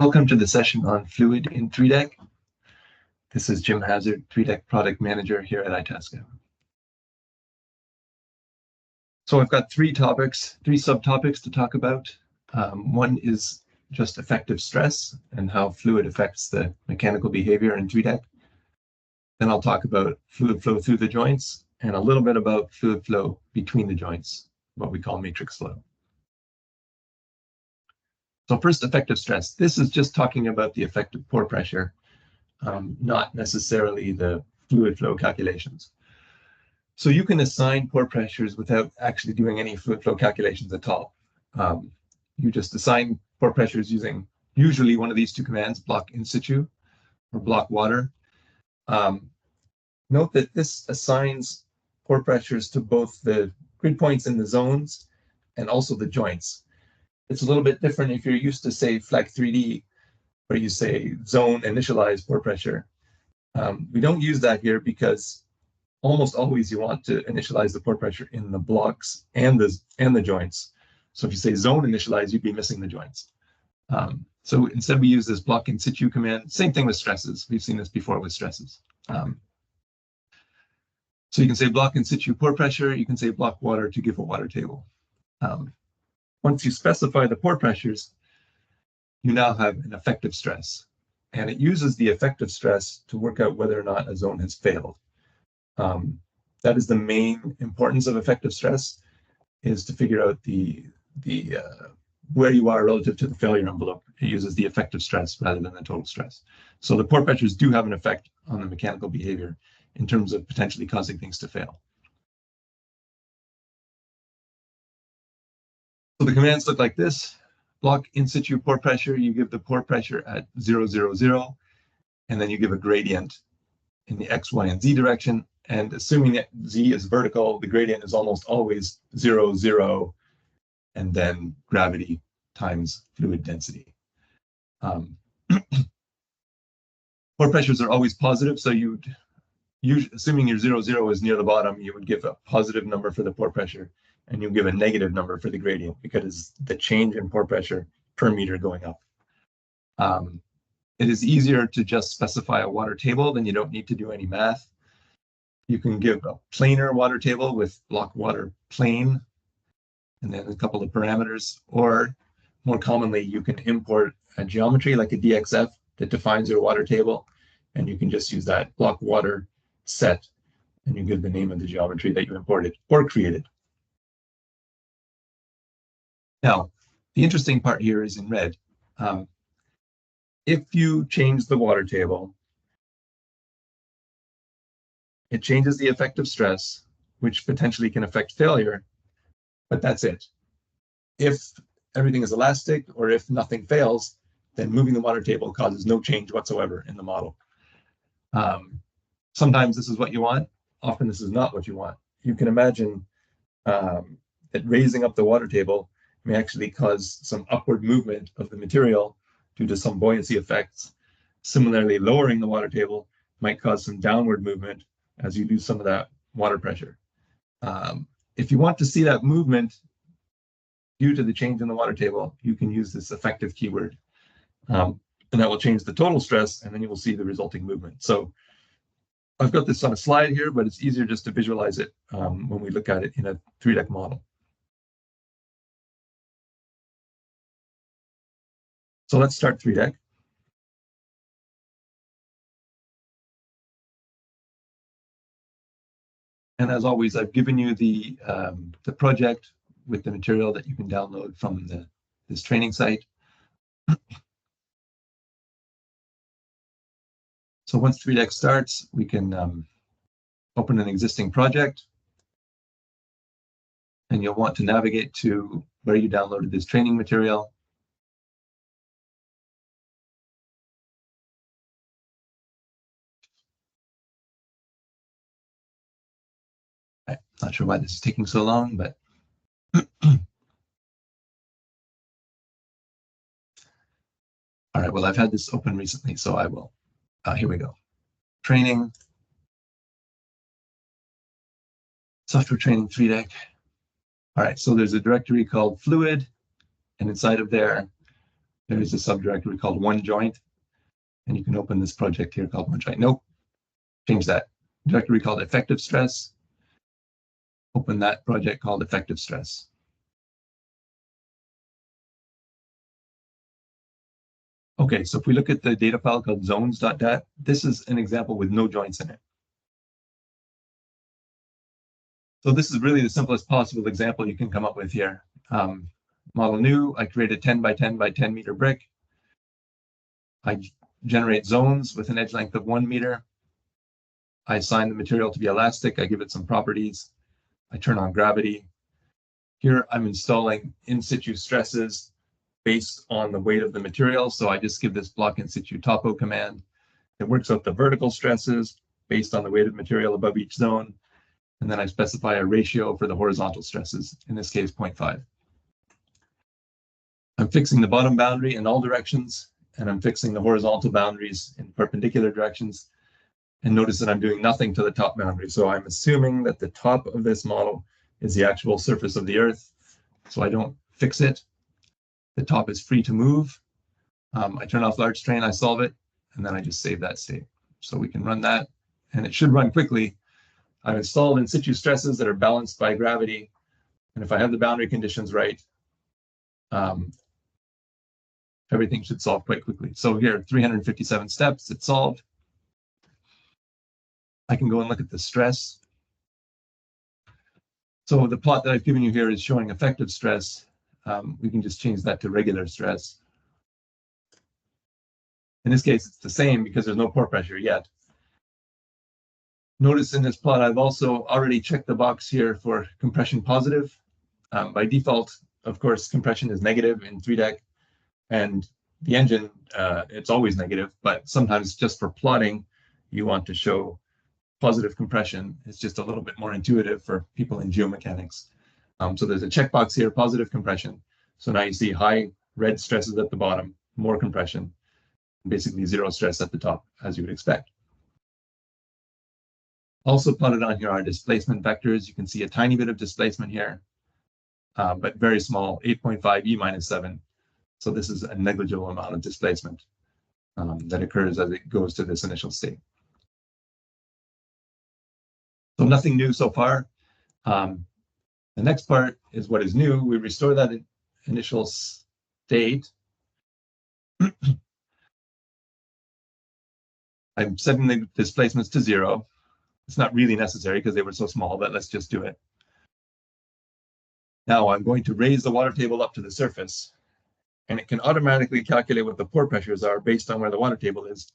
Welcome to the session on fluid in 3DEC. This is Jim Hazard, 3DEC Product Manager here at ITASCA. So I've got three subtopics to talk about. One is just effective stress and how fluid affects the mechanical behavior in 3DEC. Then I'll talk about fluid flow through the joints and a little bit about fluid flow between the joints, what we call matrix flow. So first, effective stress. This is just talking about the effective pore pressure, not necessarily the fluid flow calculations. So you can assign pore pressures without actually doing any fluid flow calculations at all. You just assign pore pressures using usually one of these two commands, block in situ or block water. Note that this assigns pore pressures to both the grid points in the zones and also the joints. It's a little bit different if you're used to, say, FLAC 3D, where you say zone initialize pore pressure. We don't use that here because almost always you want to initialize the pore pressure in the blocks and the joints. So if you say zone initialize, you'd be missing the joints. So instead we use this block in situ command. Same thing with stresses. We've seen this before with stresses. So you can say block in situ pore pressure. You can say block water to give a water table. Once you specify the pore pressures, you now have an effective stress. And it uses the effective stress to work out whether or not a zone has failed. That is the main importance of effective stress, is to figure out where you are relative to the failure envelope. It uses the effective stress rather than the total stress. So the pore pressures do have an effect on the mechanical behavior in terms of potentially causing things to fail. So the commands look like this. Block in situ pore pressure, you give the pore pressure at 0, 0, 0, and then you give a gradient in the X, Y, and Z direction. And assuming that Z is vertical, the gradient is almost always 0, 0, and then gravity times fluid density. Pore pressures are always positive, so assuming your 0, 0 is near the bottom, you would give a positive number for the pore pressure, and you give a negative number for the gradient because the change in pore pressure per meter going up. It is easier to just specify a water table, then you don't need to do any math. You can give a planar water table with block water plane, and then a couple of parameters, or more commonly, you can import a geometry like a DXF that defines your water table, and you can just use that block water set, and you give the name of the geometry that you imported or created. Now, the interesting part here is in red. If you change the water table, it changes the effective stress, which potentially can affect failure, but that's it. If everything is elastic or if nothing fails, then moving the water table causes no change whatsoever in the model. Sometimes this is what you want. Often this is not what you want. You can imagine that raising up the water table may actually cause some upward movement of the material due to some buoyancy effects. Similarly, lowering the water table might cause some downward movement as you lose some of that water pressure. If you want to see that movement due to the change in the water table, you can use this effective keyword. And that will change the total stress, and then you will see the resulting movement. So I've got this on a slide here, but it's easier just to visualize it when we look at it in a 3DEC model. So let's start 3DEC. And as always, I've given you the project with the material that you can download from this training site. So once 3DEC starts, we can open an existing project. And you'll want to navigate to where you downloaded this training material. I'm not sure why this is taking so long, but all right, well, I've had this open recently, so I will. Here we go. Training. Software training 3DEC. All right, so there's a directory called fluid, and inside of there there is a subdirectory called one joint, and you can open this project here called one joint. Nope, change that. Directory called effective stress. Open that project called effective stress. Okay, so if we look at the data file called zones.dat, this is an example with no joints in it. So this is really the simplest possible example you can come up with here. Model new, I create a 10 by 10 by 10 meter brick. I generate zones with an edge length of 1 meter. I assign the material to be elastic. I give it some properties. I turn on gravity. Here I'm installing in situ stresses based on the weight of the material. So I just give this block in situ topo command. It works out the vertical stresses based on the weight of material above each zone. And then I specify a ratio for the horizontal stresses, in this case, 0.5. I'm fixing the bottom boundary in all directions, and I'm fixing the horizontal boundaries in perpendicular directions. And notice that I'm doing nothing to the top boundary. So I'm assuming that the top of this model is the actual surface of the Earth. So I don't fix it. The top is free to move. I turn off large strain, I solve it, and then I just save that state. So we can run that, and it should run quickly. I've installed in situ stresses that are balanced by gravity. And if I have the boundary conditions right, everything should solve quite quickly. So here, 357 steps, it's solved. I can go and look at the stress. So the plot that I've given you here is showing effective stress. We can just change that to regular stress. In this case, it's the same because there's no pore pressure yet. Notice in this plot, I've also already checked the box here for compression positive. By default, of course, compression is negative in 3DEC, and the engine, it's always negative, but sometimes just for plotting, you want to show positive compression. It's just a little bit more intuitive for people in geomechanics. So there's a checkbox here, positive compression. So now you see high red stresses at the bottom, more compression, basically zero stress at the top, as you would expect. Also plotted on here are displacement vectors. You can see a tiny bit of displacement here, but very small, 8.5 E minus 7. So this is a negligible amount of displacement that occurs as it goes to this initial state. So nothing new so far. The next part is what is new. We restore that initial state. I'm setting the displacements to 0. It's not really necessary because they were so small, but let's just do it. Now I'm going to raise the water table up to the surface, and it can automatically calculate what the pore pressures are based on where the water table is.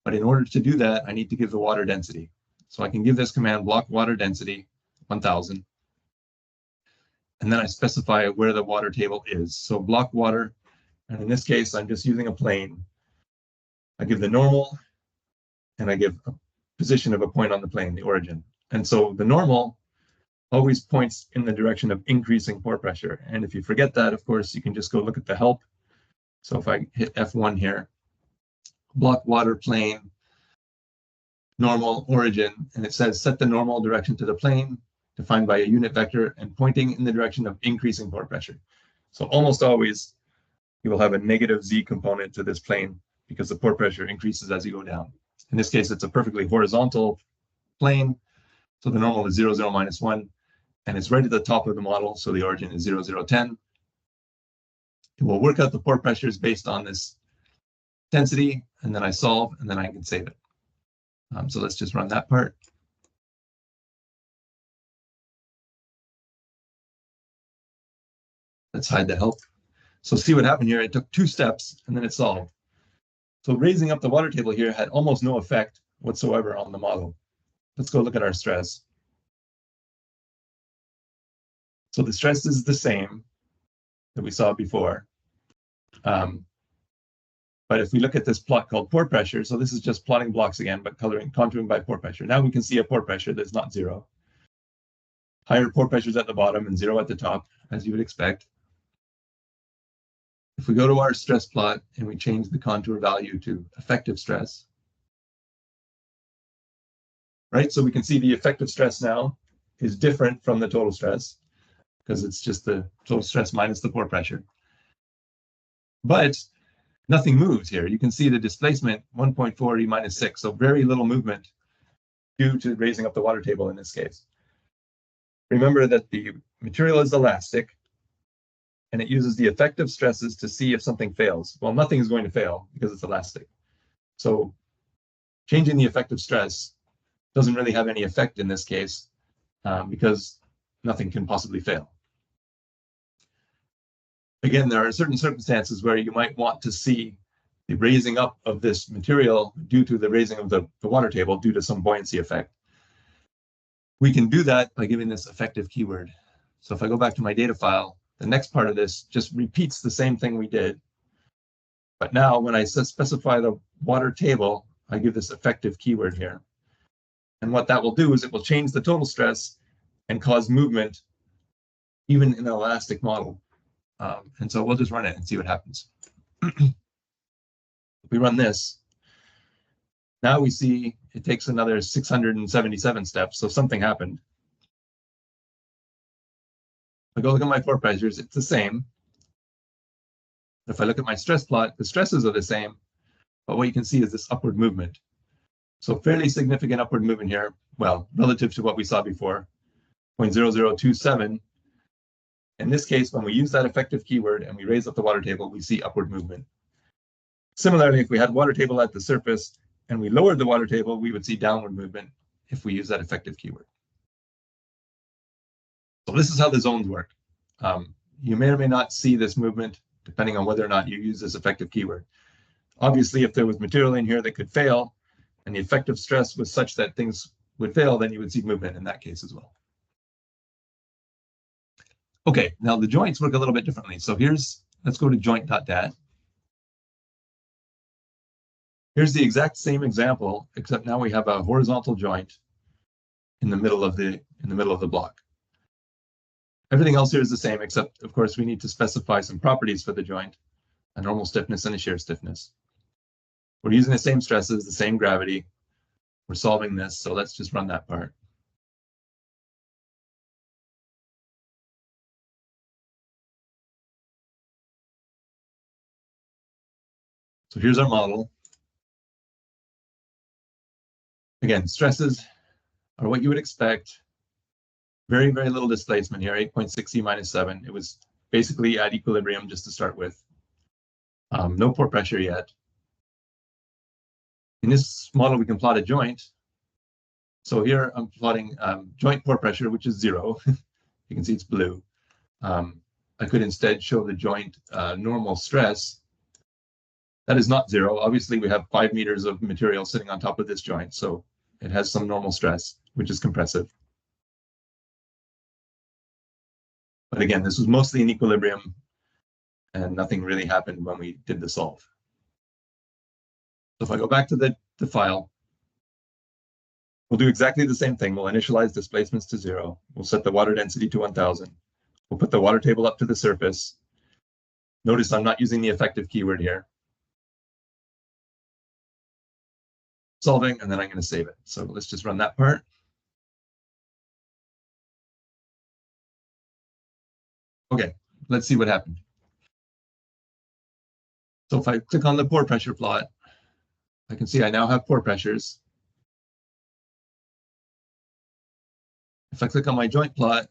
But in order to do that, I need to give the water density. So I can give this command block water density 1000. And then I specify where the water table is. So block water, and in this case, I'm just using a plane. I give the normal, and I give a position of a point on the plane, the origin. And so the normal always points in the direction of increasing pore pressure. And if you forget that, of course, you can just go look at the help. So if I hit F1 here, block water plane, normal origin, and it says set the normal direction to the plane, defined by a unit vector and pointing in the direction of increasing pore pressure. So almost always you will have a negative Z component to this plane because the pore pressure increases as you go down. In this case, it's a perfectly horizontal plane. So the normal is 0, 0, minus 1, and it's right at the top of the model. So the origin is 0, 0, 10. It will work out the pore pressures based on this density, and then I solve, and then I can save it. So let's just run that part. Let's hide the help. So see what happened here. It took 2 steps, and then it solved. So raising up the water table here had almost no effect whatsoever on the model. Let's go look at our stress. So the stress is the same that we saw before. But if we look at this plot called pore pressure, so this is just plotting blocks again, but contouring by pore pressure. Now we can see a pore pressure that's not 0. Higher pore pressures at the bottom and 0 at the top, as you would expect. If we go to our stress plot and we change the contour value to effective stress, right? So we can see the effective stress now is different from the total stress because it's just the total stress minus the pore pressure. But nothing moves here. You can see the displacement 1.4 e minus 6, so very little movement due to raising up the water table in this case. Remember that the material is elastic, and it uses the effective stresses to see if something fails. Well, nothing is going to fail because it's elastic. So changing the effective stress doesn't really have any effect in this case because nothing can possibly fail. Again, there are certain circumstances where you might want to see the raising up of this material due to the raising of the water table due to some buoyancy effect. We can do that by giving this effective keyword. So if I go back to my data file, the next part of this just repeats the same thing we did. But now when I specify the water table, I give this effective keyword here. And what that will do is it will change the total stress and cause movement even in an elastic model. And so we'll just run it and see what happens. If we run this, now we see it takes another 677 steps, so something happened. If I go look at my pore pressures, it's the same. If I look at my stress plot, the stresses are the same, but what you can see is this upward movement. So fairly significant upward movement here, well, relative to what we saw before, 0.0027. In this case, when we use that effective keyword and we raise up the water table, we see upward movement. Similarly, if we had water table at the surface and we lowered the water table, we would see downward movement if we use that effective keyword. So this is how the zones work. You may or may not see this movement depending on whether or not you use this effective keyword. Obviously, if there was material in here that could fail and the effective stress was such that things would fail, then you would see movement in that case as well. Okay, now the joints work a little bit differently. So let's go to joint.dat. Here's the exact same example, except now we have a horizontal joint in the middle of the block. Everything else here is the same, except of course we need to specify some properties for the joint, a normal stiffness and a shear stiffness. We're using the same stresses, the same gravity. We're solving this, so let's just run that part. So here's our model. Again, stresses are what you would expect. Very, very little displacement here, 8.6 E minus 7. It was basically at equilibrium just to start with. No pore pressure yet. In this model, we can plot a joint. So here I'm plotting joint pore pressure, which is 0. You can see it's blue. I could instead show the joint normal stress. That is not 0. Obviously, we have 5 meters of material sitting on top of this joint, so it has some normal stress, which is compressive. But again, this was mostly in equilibrium, and nothing really happened when we did the solve. So if I go back to the file, we'll do exactly the same thing. We'll initialize displacements to 0. We'll set the water density to 1000. We'll put the water table up to the surface. Notice I'm not using the effective keyword here. Solving, and then I'm going to save it. So let's just run that part. Okay, let's see what happened. So if I click on the pore pressure plot, I can see I now have pore pressures. If I click on my joint plot,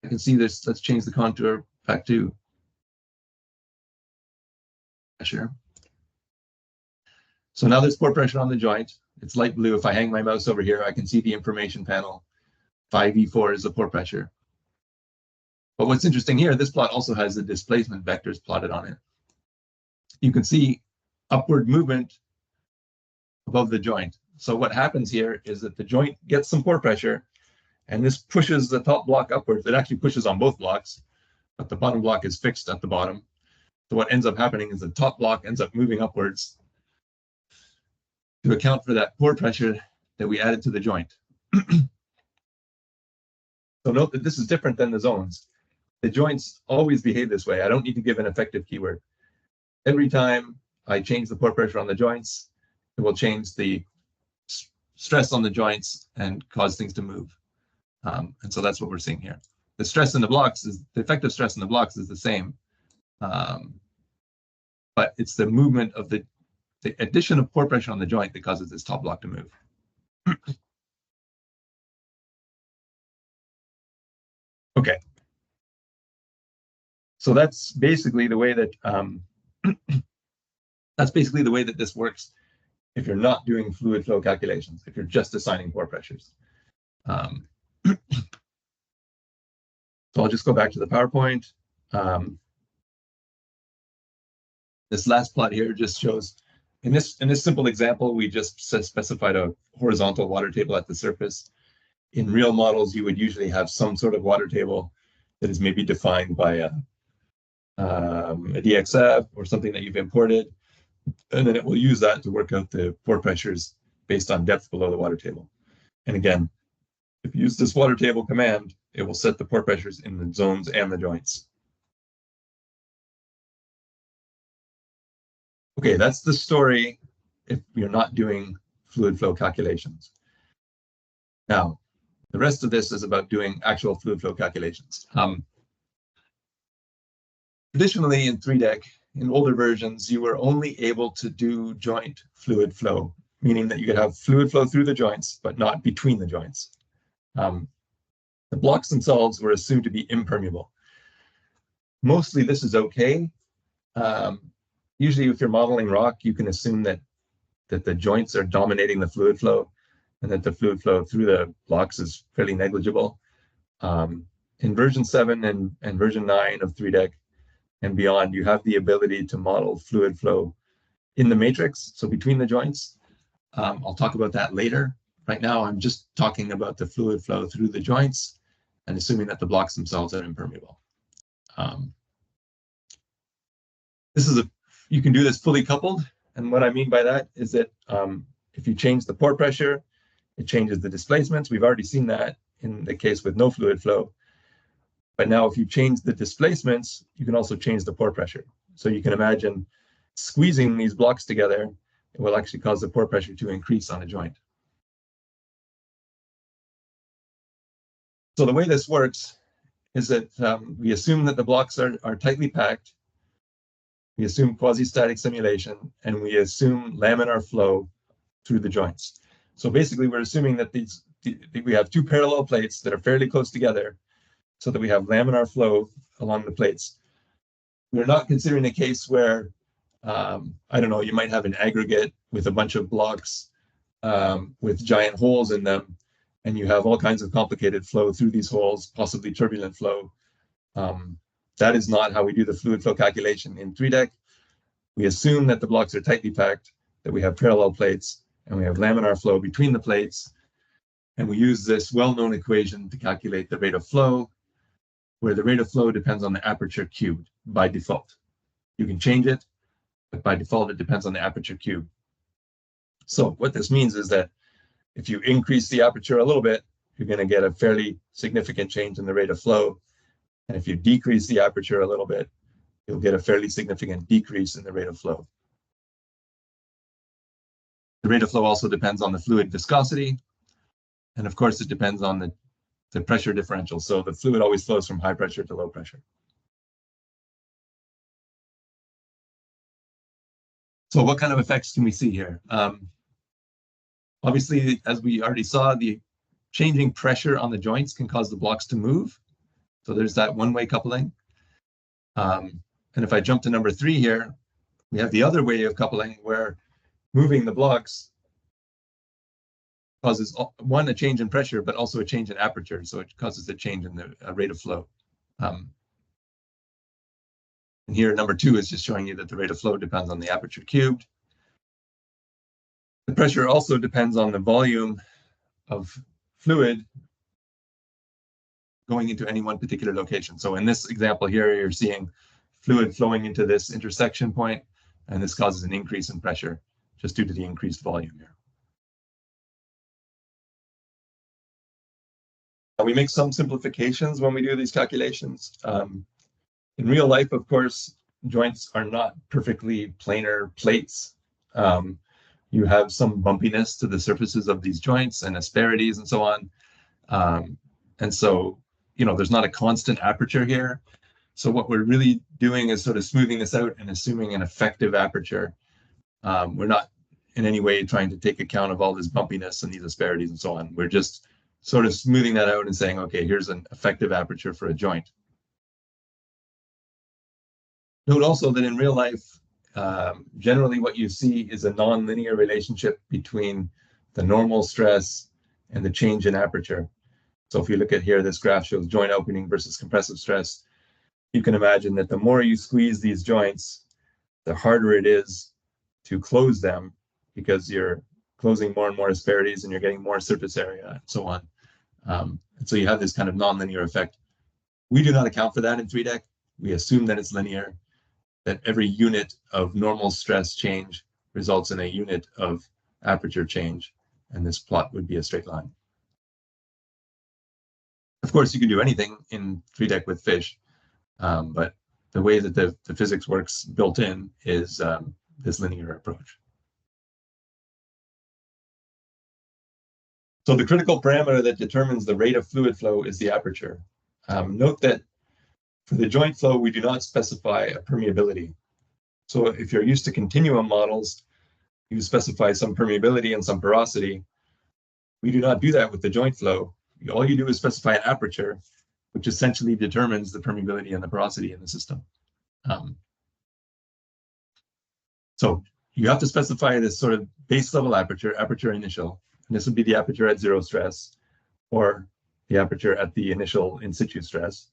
I can see this. Let's change the contour back to pressure. So now there's pore pressure on the joint. It's light blue. If I hang my mouse over here, I can see the information panel. 5E4 is the pore pressure. But what's interesting here, this plot also has the displacement vectors plotted on it. You can see upward movement above the joint. So what happens here is that the joint gets some pore pressure, and this pushes the top block upwards. It actually pushes on both blocks, but the bottom block is fixed at the bottom. So what ends up happening is the top block ends up moving upwards to account for that pore pressure that we added to the joint. So note that this is different than the zones. The joints always behave this way. I don't need to give an effective keyword. Every time I change the pore pressure on the joints, it will change the stress on the joints and cause things to move. And so that's what we're seeing here. The stress in the blocks is, the effective stress in the blocks is the same. but it's the movement of the addition of pore pressure on the joint that causes this top block to move. Okay. So that's basically the way that this works if you're not doing fluid flow calculations, if you're just assigning pore pressures. So I'll just go back to the PowerPoint. This last plot here just shows, in this simple example, we just specified a horizontal water table at the surface. In real models, you would usually have some sort of water table that is maybe defined by a DXF or something that you've imported, and then it will use that to work out the pore pressures based on depth below the water table. And again, if you use this water table command, it will set the pore pressures in the zones and the joints. Okay, that's the story if you're not doing fluid flow calculations. Now, the rest of this is about doing actual fluid flow calculations. Traditionally in 3DEC, in older versions, you were only able to do joint fluid flow, meaning that you could have fluid flow through the joints, but not between the joints. The blocks themselves were assumed to be impermeable. Mostly this is okay. Usually if you're modeling rock, you can assume that the joints are dominating the fluid flow and that the fluid flow through the blocks is fairly negligible. In version 7 and version 9 of 3DEC and beyond, you have the ability to model fluid flow in the matrix, so between the joints. I'll talk about that later. Right now, I'm just talking about the fluid flow through the joints and assuming that the blocks themselves are impermeable. You can do this fully coupled. And what I mean by that is that if you change the pore pressure, it changes the displacements. We've already seen that in the case with no fluid flow. But now if you change the displacements, you can also change the pore pressure. So you can imagine squeezing these blocks together, it will actually cause the pore pressure to increase on a joint. So the way this works is that we assume that the blocks are tightly packed. We assume quasi-static simulation, and we assume laminar flow through the joints. So basically, we're assuming that we have two parallel plates that are fairly close together so that we have laminar flow along the plates. We're not considering a case where, I don't know, you might have an aggregate with a bunch of blocks with giant holes in them, and you have all kinds of complicated flow through these holes, possibly turbulent flow. That is not how we do the fluid flow calculation in 3DEC. We assume that the blocks are tightly packed, that we have parallel plates, and we have laminar flow between the plates. And we use this well-known equation to calculate the rate of flow, where the rate of flow depends on the aperture cubed by default. You can change it, but by default, it depends on the aperture cubed. So what this means is that if you increase the aperture a little bit, you're going to get a fairly significant change in the rate of flow. And if you decrease the aperture a little bit, you'll get a fairly significant decrease in the rate of flow. The rate of flow also depends on the fluid viscosity. And of course, it depends on the pressure differential. So the fluid always flows from high pressure to low pressure. So what kind of effects can we see here? Obviously, as we already saw, the changing pressure on the joints can cause the blocks to move. So there's that one-way coupling. And if I jump to number 3 here, we have the other way of coupling where moving the blocks causes, one, a change in pressure, but also a change in aperture. So it causes a change in the rate of flow. And here, number 2 is just showing you that the rate of flow depends on the aperture cubed. The pressure also depends on the volume of fluid going into any one particular location. So in this example here, you're seeing fluid flowing into this intersection point, and this causes an increase in pressure just due to the increased volume here. We make some simplifications when we do these calculations. In real life, of course, joints are not perfectly planar plates. You have some bumpiness to the surfaces of these joints and asperities and so on. And so, there's not a constant aperture here. So what we're really doing is sort of smoothing this out and assuming an effective aperture. We're not in any way trying to take account of all this bumpiness and these asperities and so on. We're just sort of smoothing that out and saying, okay, here's an effective aperture for a joint. Note also that in real life, generally what you see is a nonlinear relationship between the normal stress and the change in aperture. So if you look at here, this graph shows joint opening versus compressive stress. You can imagine that the more you squeeze these joints, the harder it is to close them because you're closing more and more asperities and you're getting more surface area and so on. And so you have this kind of nonlinear effect. We do not account for that in 3DEC. We assume that it's linear, that every unit of normal stress change results in a unit of aperture change, and this plot would be a straight line. Of course, you can do anything in 3DEC with fish, but the way that the physics works built in is this linear approach. So the critical parameter that determines the rate of fluid flow is the aperture. Note that for the joint flow, we do not specify a permeability. So if you're used to continuum models, you specify some permeability and some porosity. We do not do that with the joint flow. All you do is specify an aperture, which essentially determines the permeability and the porosity in the system. So you have to specify this sort of base level aperture initial, and this would be the aperture at zero stress, or the aperture at the initial in situ stress.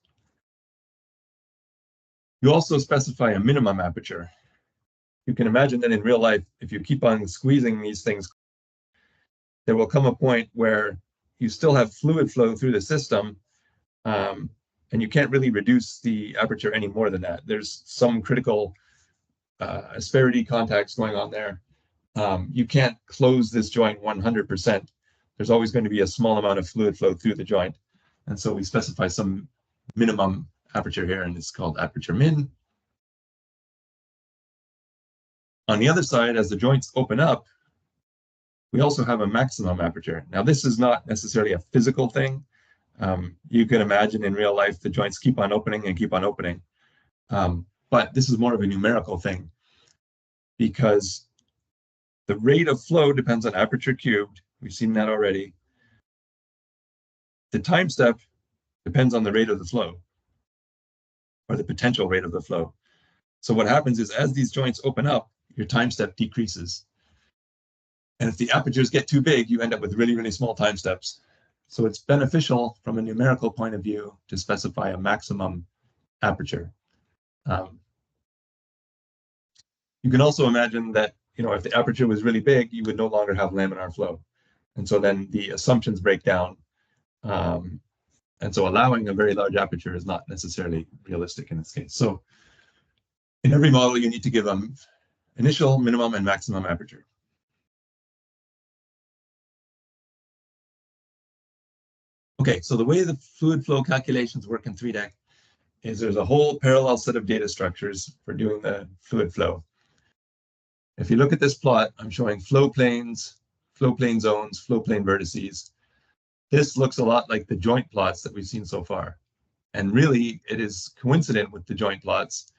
You also specify a minimum aperture. You can imagine that in real life, if you keep on squeezing these things, there will come a point where you still have fluid flow through the system, and you can't really reduce the aperture any more than that. There's some critical asperity contacts going on there. You can't close this joint 100%. There's always going to be a small amount of fluid flow through the joint. And so we specify some minimum aperture here, and it's called aperture min. On the other side, as the joints open up, we also have a maximum aperture. Now, this is not necessarily a physical thing. You can imagine in real life, the joints keep on opening and keep on opening. But this is more of a numerical thing because the rate of flow depends on aperture cubed. We've seen that already. The time step depends on the rate of the flow, or the potential rate of the flow. So what happens is as these joints open up, your time step decreases. And if the apertures get too big, you end up with really, really small time steps. So it's beneficial from a numerical point of view to specify a maximum aperture. You can also imagine that, if the aperture was really big, you would no longer have laminar flow. And so then the assumptions break down. And so allowing a very large aperture is not necessarily realistic in this case. So in every model, you need to give them initial, minimum, and maximum aperture. Okay, so the way the fluid flow calculations work in 3DEC is there's a whole parallel set of data structures for doing the fluid flow. If you look at this plot, I'm showing flow planes, flow plane zones, flow plane vertices. This looks a lot like the joint plots that we've seen so far. And really, it is coincident with the joint plots.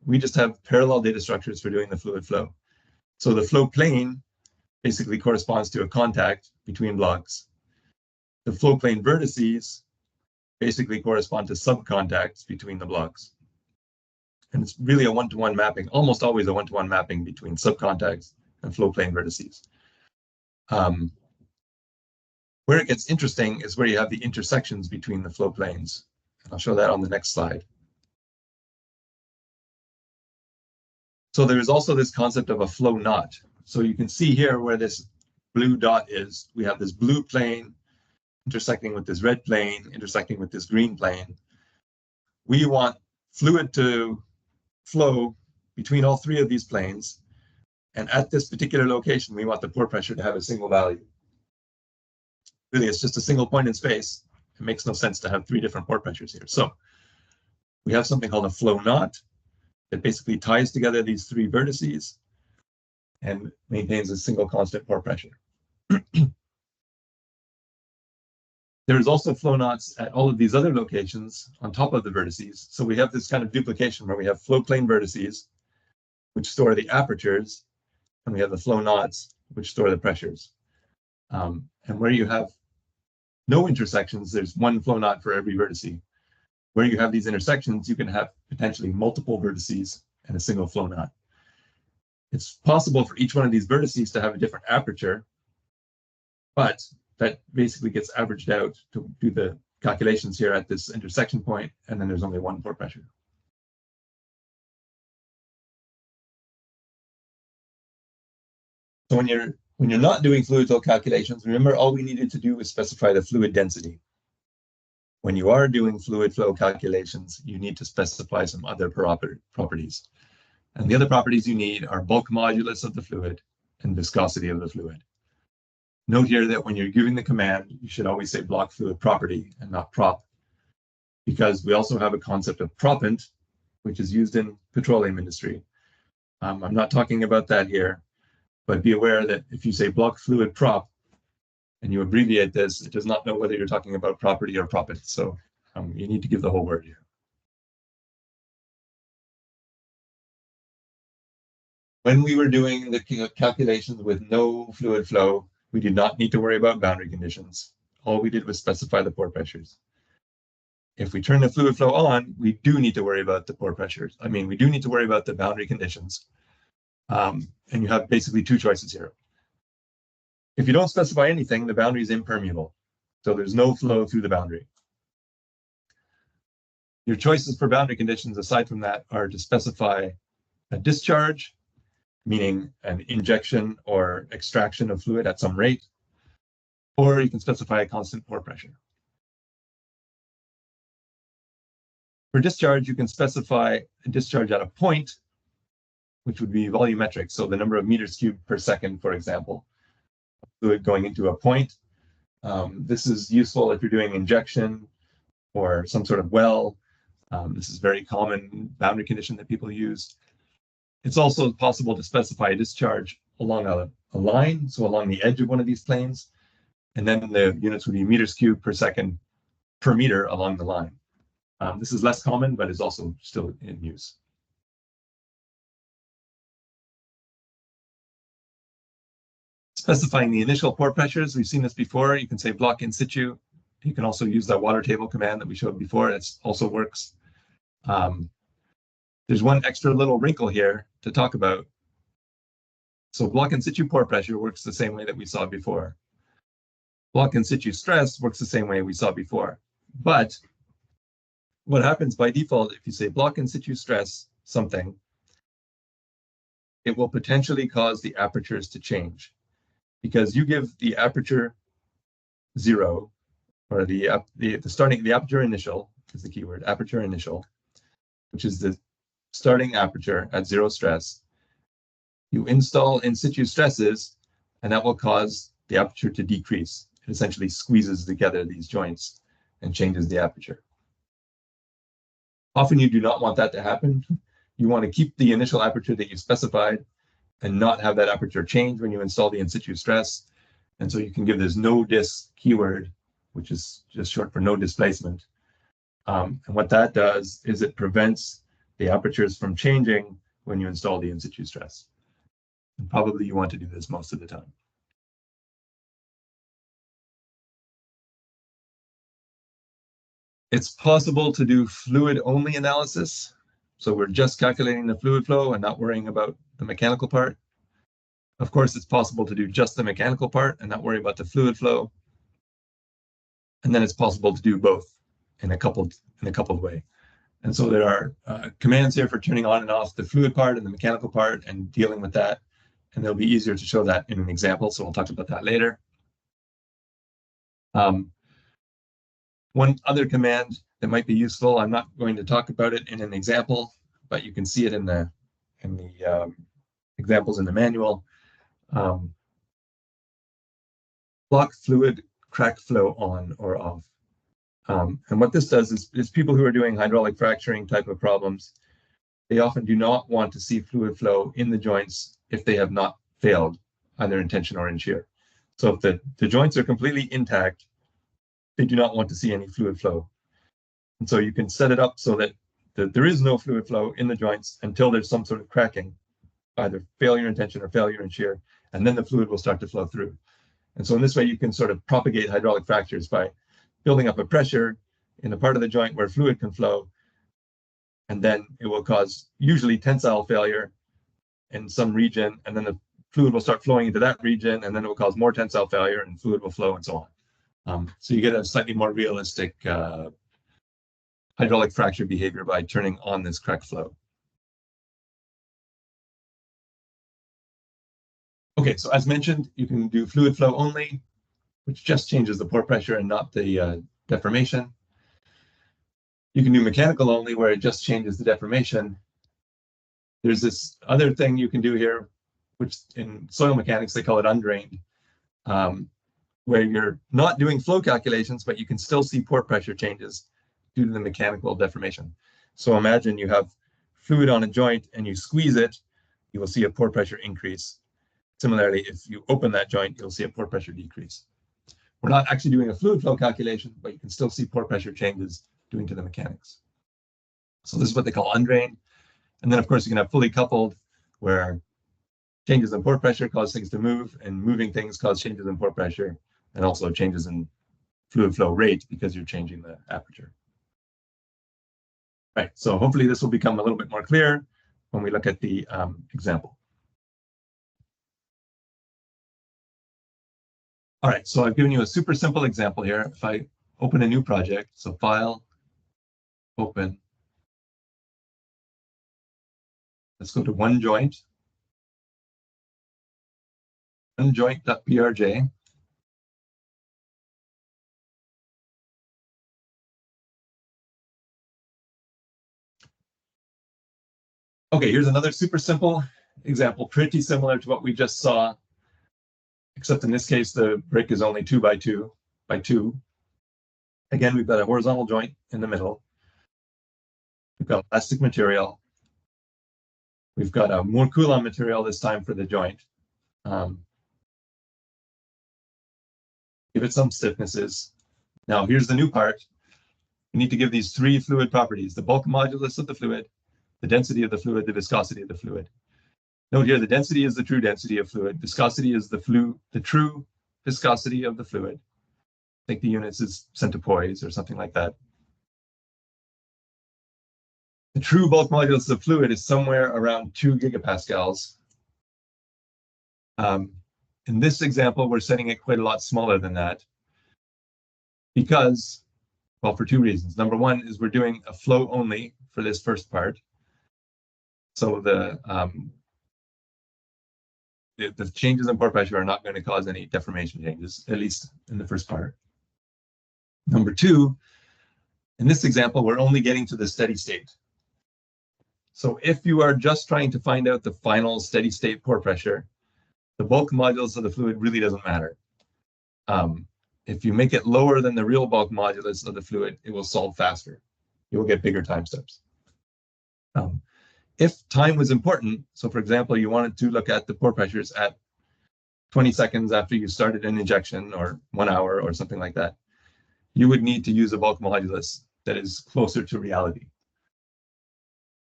We just have parallel data structures for doing the fluid flow. So the flow plane basically corresponds to a contact between blocks. The flow plane vertices basically correspond to subcontacts between the blocks. And it's really a one-to-one mapping, almost always a one-to-one mapping between subcontacts and flow plane vertices. Where it gets interesting is where you have the intersections between the flow planes. And I'll show that on the next slide. So there's also this concept of a flow knot. So you can see here where this blue dot is. We have this blue plane intersecting with this red plane, intersecting with this green plane. We want fluid to flow between all three of these planes. And at this particular location, we want the pore pressure to have a single value. Really, it's just a single point in space. It makes no sense to have three different pore pressures here. So we have something called a flow knot that basically ties together these three vertices and maintains a single constant pore pressure. There's also flow knots at all of these other locations on top of the vertices. So we have this kind of duplication where we have flow plane vertices, which store the apertures, and we have the flow knots, which store the pressures. And where you have no intersections, there's one flow knot for every vertice. Where you have these intersections, you can have potentially multiple vertices and a single flow knot. It's possible for each one of these vertices to have a different aperture, but that basically gets averaged out to do the calculations here at this intersection point, and then there's only one pore pressure. So when you're not doing fluid flow calculations, remember all we needed to do was specify the fluid density. When you are doing fluid flow calculations, you need to specify some other properties. And the other properties you need are bulk modulus of the fluid and viscosity of the fluid. Note here that when you're giving the command, you should always say block fluid property and not prop, because we also have a concept of proppant, which is used in petroleum industry. I'm not talking about that here, but be aware that if you say block fluid prop and you abbreviate this, it does not know whether you're talking about property or proppant. So you need to give the whole word here. When we were doing the calculations with no fluid flow, we did not need to worry about boundary conditions. All we did was specify the pore pressures. If we turn the fluid flow on, we do need to worry about the pore pressures. I mean, we do need to worry about the boundary conditions. And you have basically two choices here. If you don't specify anything, the boundary is impermeable. So there's no flow through the boundary. Your choices for boundary conditions, aside from that, are to specify a discharge, meaning an injection or extraction of fluid at some rate, or you can specify a constant pore pressure. For discharge, you can specify a discharge at a point, which would be volumetric, so the number of meters cubed per second, for example, fluid going into a point. This is useful if you're doing injection or some sort of well. This is a very common boundary condition that people use. It's also possible to specify a discharge along a line, so along the edge of one of these planes, and then the units would be meters cubed per second per meter along the line. This is less common, but is also still in use. Specifying the initial pore pressures, we've seen this before. You can say block in situ. You can also use that water table command that we showed before. It also works. There's one extra little wrinkle here to talk about. So block in situ pore pressure works the same way that we saw before. Block in situ stress works the same way we saw before. But what happens by default, if you say block in situ stress something, it will potentially cause the apertures to change, because you give the aperture 0, or the aperture initial is the keyword, aperture initial, which is the starting aperture at 0 stress. You install in situ stresses, and that will cause the aperture to decrease. It essentially squeezes together these joints and changes the aperture. Often you do not want that to happen. You want to keep the initial aperture that you specified and not have that aperture change when you install the in situ stress. And so you can give this no dis keyword, which is just short for no displacement. And what that does is it prevents the apertures from changing when you install the in situ stress. And probably you want to do this most of the time. It's possible to do fluid-only analysis. So we're just calculating the fluid flow and not worrying about the mechanical part. Of course, it's possible to do just the mechanical part and not worry about the fluid flow. And then it's possible to do both in a coupled way. And so there are commands here for turning on and off the fluid part and the mechanical part and dealing with that. And it'll be easier to show that in an example. So we'll talk about that later. One other command that might be useful, I'm not going to talk about it in an example, but you can see it in the examples in the manual. Block fluid crack flow on or off. And what this does is people who are doing hydraulic fracturing type of problems, they often do not want to see fluid flow in the joints if they have not failed, either in tension or in shear. So if the joints are completely intact, they do not want to see any fluid flow. And so you can set it up so that there is no fluid flow in the joints until there's some sort of cracking, either failure in tension or failure in shear, and then the fluid will start to flow through. And so in this way, you can sort of propagate hydraulic fractures by building up a pressure in the part of the joint where fluid can flow, and then it will cause usually tensile failure in some region, and then the fluid will start flowing into that region, and then it will cause more tensile failure, and fluid will flow, and so on. So you get a slightly more realistic hydraulic fracture behavior by turning on this crack flow. Okay, so as mentioned, you can do fluid flow only, which just changes the pore pressure and not the deformation. You can do mechanical only, where it just changes the deformation. There's this other thing you can do here, which in soil mechanics, they call it undrained, where you're not doing flow calculations, but you can still see pore pressure changes due to the mechanical deformation. So imagine you have fluid on a joint and you squeeze it, you will see a pore pressure increase. Similarly, if you open that joint, you'll see a pore pressure decrease. We're not actually doing a fluid flow calculation, but you can still see pore pressure changes due to the mechanics. So this is what they call undrained. And then, of course, you can have fully coupled, where changes in pore pressure cause things to move, and moving things cause changes in pore pressure, and also changes in fluid flow rate because you're changing the aperture. Right, so hopefully this will become a little bit more clear when we look at the example. All right, so I've given you a super simple example here. If I open a new project, so File, Open. Let's go to one joint. Joint.prj. Okay, here's another super simple example, pretty similar to what we just saw, except in this case, the brick is only 2 by 2 by 2. Again, we've got a horizontal joint in the middle. We've got plastic material. We've got a more Coulomb material this time for the joint. Give it some stiffnesses. Now, here's the new part. We need to give these 3 fluid properties: the bulk modulus of the fluid, the density of the fluid, the viscosity of the fluid. Note here, the density is the true density of fluid. Viscosity is the true viscosity of the fluid. I think the units is centipoise or something like that. The true bulk modulus of the fluid is somewhere around 2 gigapascals. In this example, we're setting it quite a lot smaller than that because, well, for 2 reasons. Number one is we're doing a flow only for this first part. So the changes in pore pressure are not going to cause any deformation changes, at least in the first part. Number two, in this example, we're only getting to the steady state. So if you are just trying to find out the final steady state pore pressure, the bulk modulus of the fluid really doesn't matter. If you make it lower than the real bulk modulus of the fluid, it will solve faster. You will get bigger time steps. If time was important, so for example, you wanted to look at the pore pressures at 20 seconds after you started an injection, or 1 hour or something like that, you would need to use a bulk modulus that is closer to reality.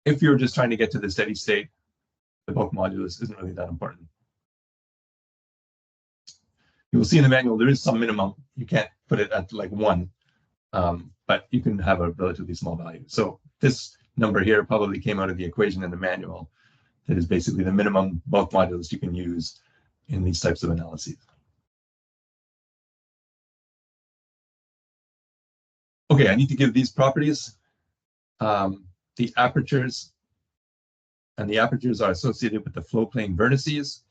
If you're just trying to get to the steady state, the bulk modulus isn't really that important. You will see in the manual there is some minimum. You can't put it at like 1, but you can have a relatively small value. So this number here probably came out of the equation in the manual. That is basically the minimum bulk modulus you can use in these types of analyses. Okay, I need to give these properties. The apertures, and the apertures are associated with the flow plane vertices.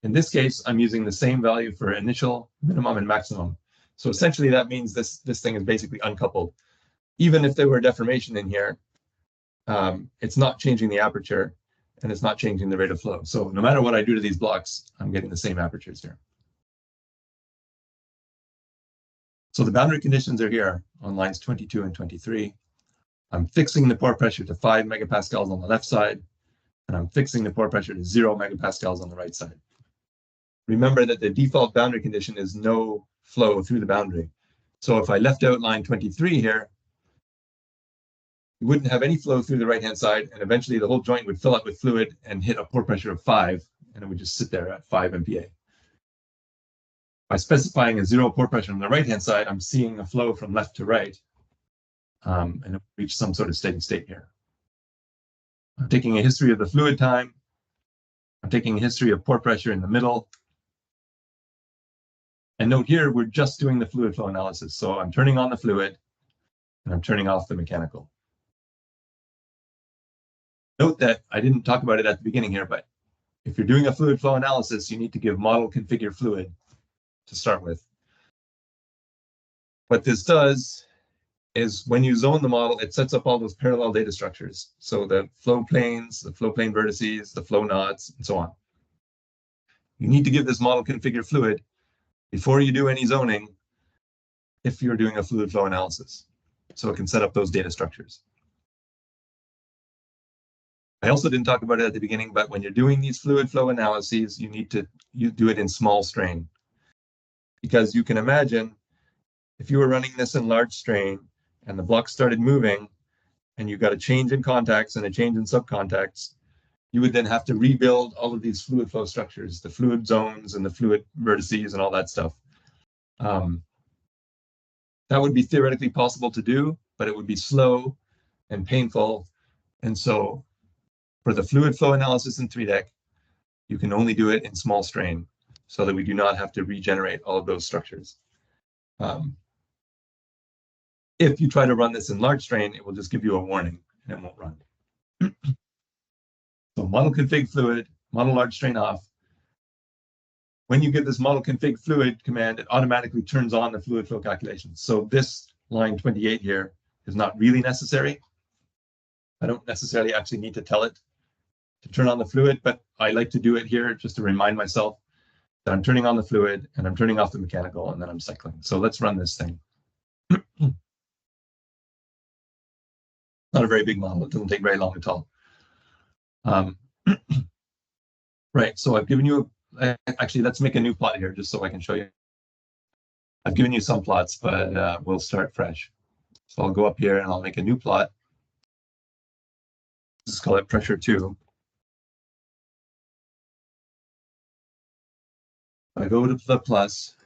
In this case, I'm using the same value for initial, minimum, and maximum. So essentially that means this thing is basically uncoupled. Even if there were deformation in here, it's not changing the aperture, and it's not changing the rate of flow. So no matter what I do to these blocks, I'm getting the same apertures here. So the boundary conditions are here on lines 22 and 23. I'm fixing the pore pressure to 5 megapascals on the left side, and I'm fixing the pore pressure to 0 megapascals on the right side. Remember that the default boundary condition is no flow through the boundary. So if I left out line 23 here, you wouldn't have any flow through the right-hand side, and eventually the whole joint would fill up with fluid and hit a pore pressure of 5, and it would just sit there at 5 MPa. By specifying a 0 pore pressure on the right-hand side, I'm seeing a flow from left to right, and it will reach some sort of steady state here. I'm taking a history of the fluid time. I'm taking a history of pore pressure in the middle. And note here, we're just doing the fluid flow analysis. So I'm turning on the fluid, and I'm turning off the mechanical. Note that I didn't talk about it at the beginning here, but if you're doing a fluid flow analysis, you need to give model configure fluid to start with. What this does is when you zone the model, it sets up all those parallel data structures. So the flow planes, the flow plane vertices, the flow knots, and so on. You need to give this model configure fluid before you do any zoning if you're doing a fluid flow analysis. So it can set up those data structures. I also didn't talk about it at the beginning, but when you're doing these fluid flow analyses, you do it in small strain. Because you can imagine if you were running this in large strain and the block started moving and you got a change in contacts and a change in subcontacts, you would then have to rebuild all of these fluid flow structures, the fluid zones and the fluid vertices and all that stuff. That would be theoretically possible to do, but it would be slow and painful. And so for the fluid flow analysis in 3DEC, you can only do it in small strain so that we do not have to regenerate all of those structures. If you try to run this in large strain, it will just give you a warning and it won't run. So model config fluid, model large strain off. When you give this model config fluid command, it automatically turns on the fluid flow calculations. So this line 28 here is not really necessary. I don't necessarily actually need to tell it to turn on the fluid, but I like to do it here just to remind myself that I'm turning on the fluid and I'm turning off the mechanical and then I'm cycling. So let's run this thing. Not a very big model. It doesn't take very long at all. Right, so I've given you, actually, let's make a new plot here just so I can show you. I've given you some plots, but we'll start fresh. So I'll go up here and I'll make a new plot. Let's call it pressure 2. I go to the plus.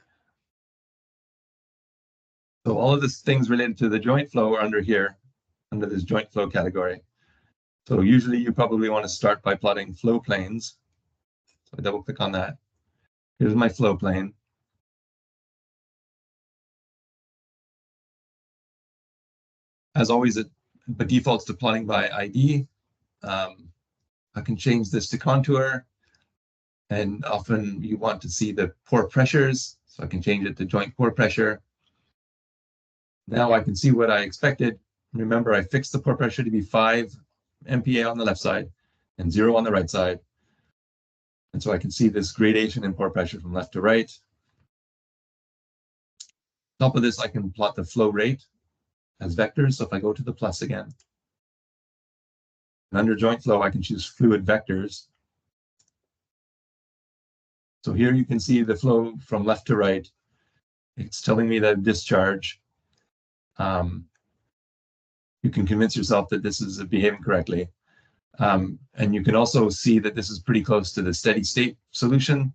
So all of these things related to the joint flow are under here, under this joint flow category. So usually you probably want to start by plotting flow planes. So I double click on that. Here's my flow plane. As always, it defaults to plotting by ID. I can change this to contour. And often you want to see the pore pressures. So I can change it to joint pore pressure. Now I can see what I expected. Remember, I fixed the pore pressure to be 5 MPa on the left side and 0 on the right side. And so I can see this gradation in pore pressure from left to right. On top of this, I can plot the flow rate as vectors. So if I go to the plus again, and under joint flow, I can choose fluid vectors. So here you can see the flow from left to right. It's telling me that discharge. You can convince yourself that this is behaving correctly. And you can also see that this is pretty close to the steady state solution.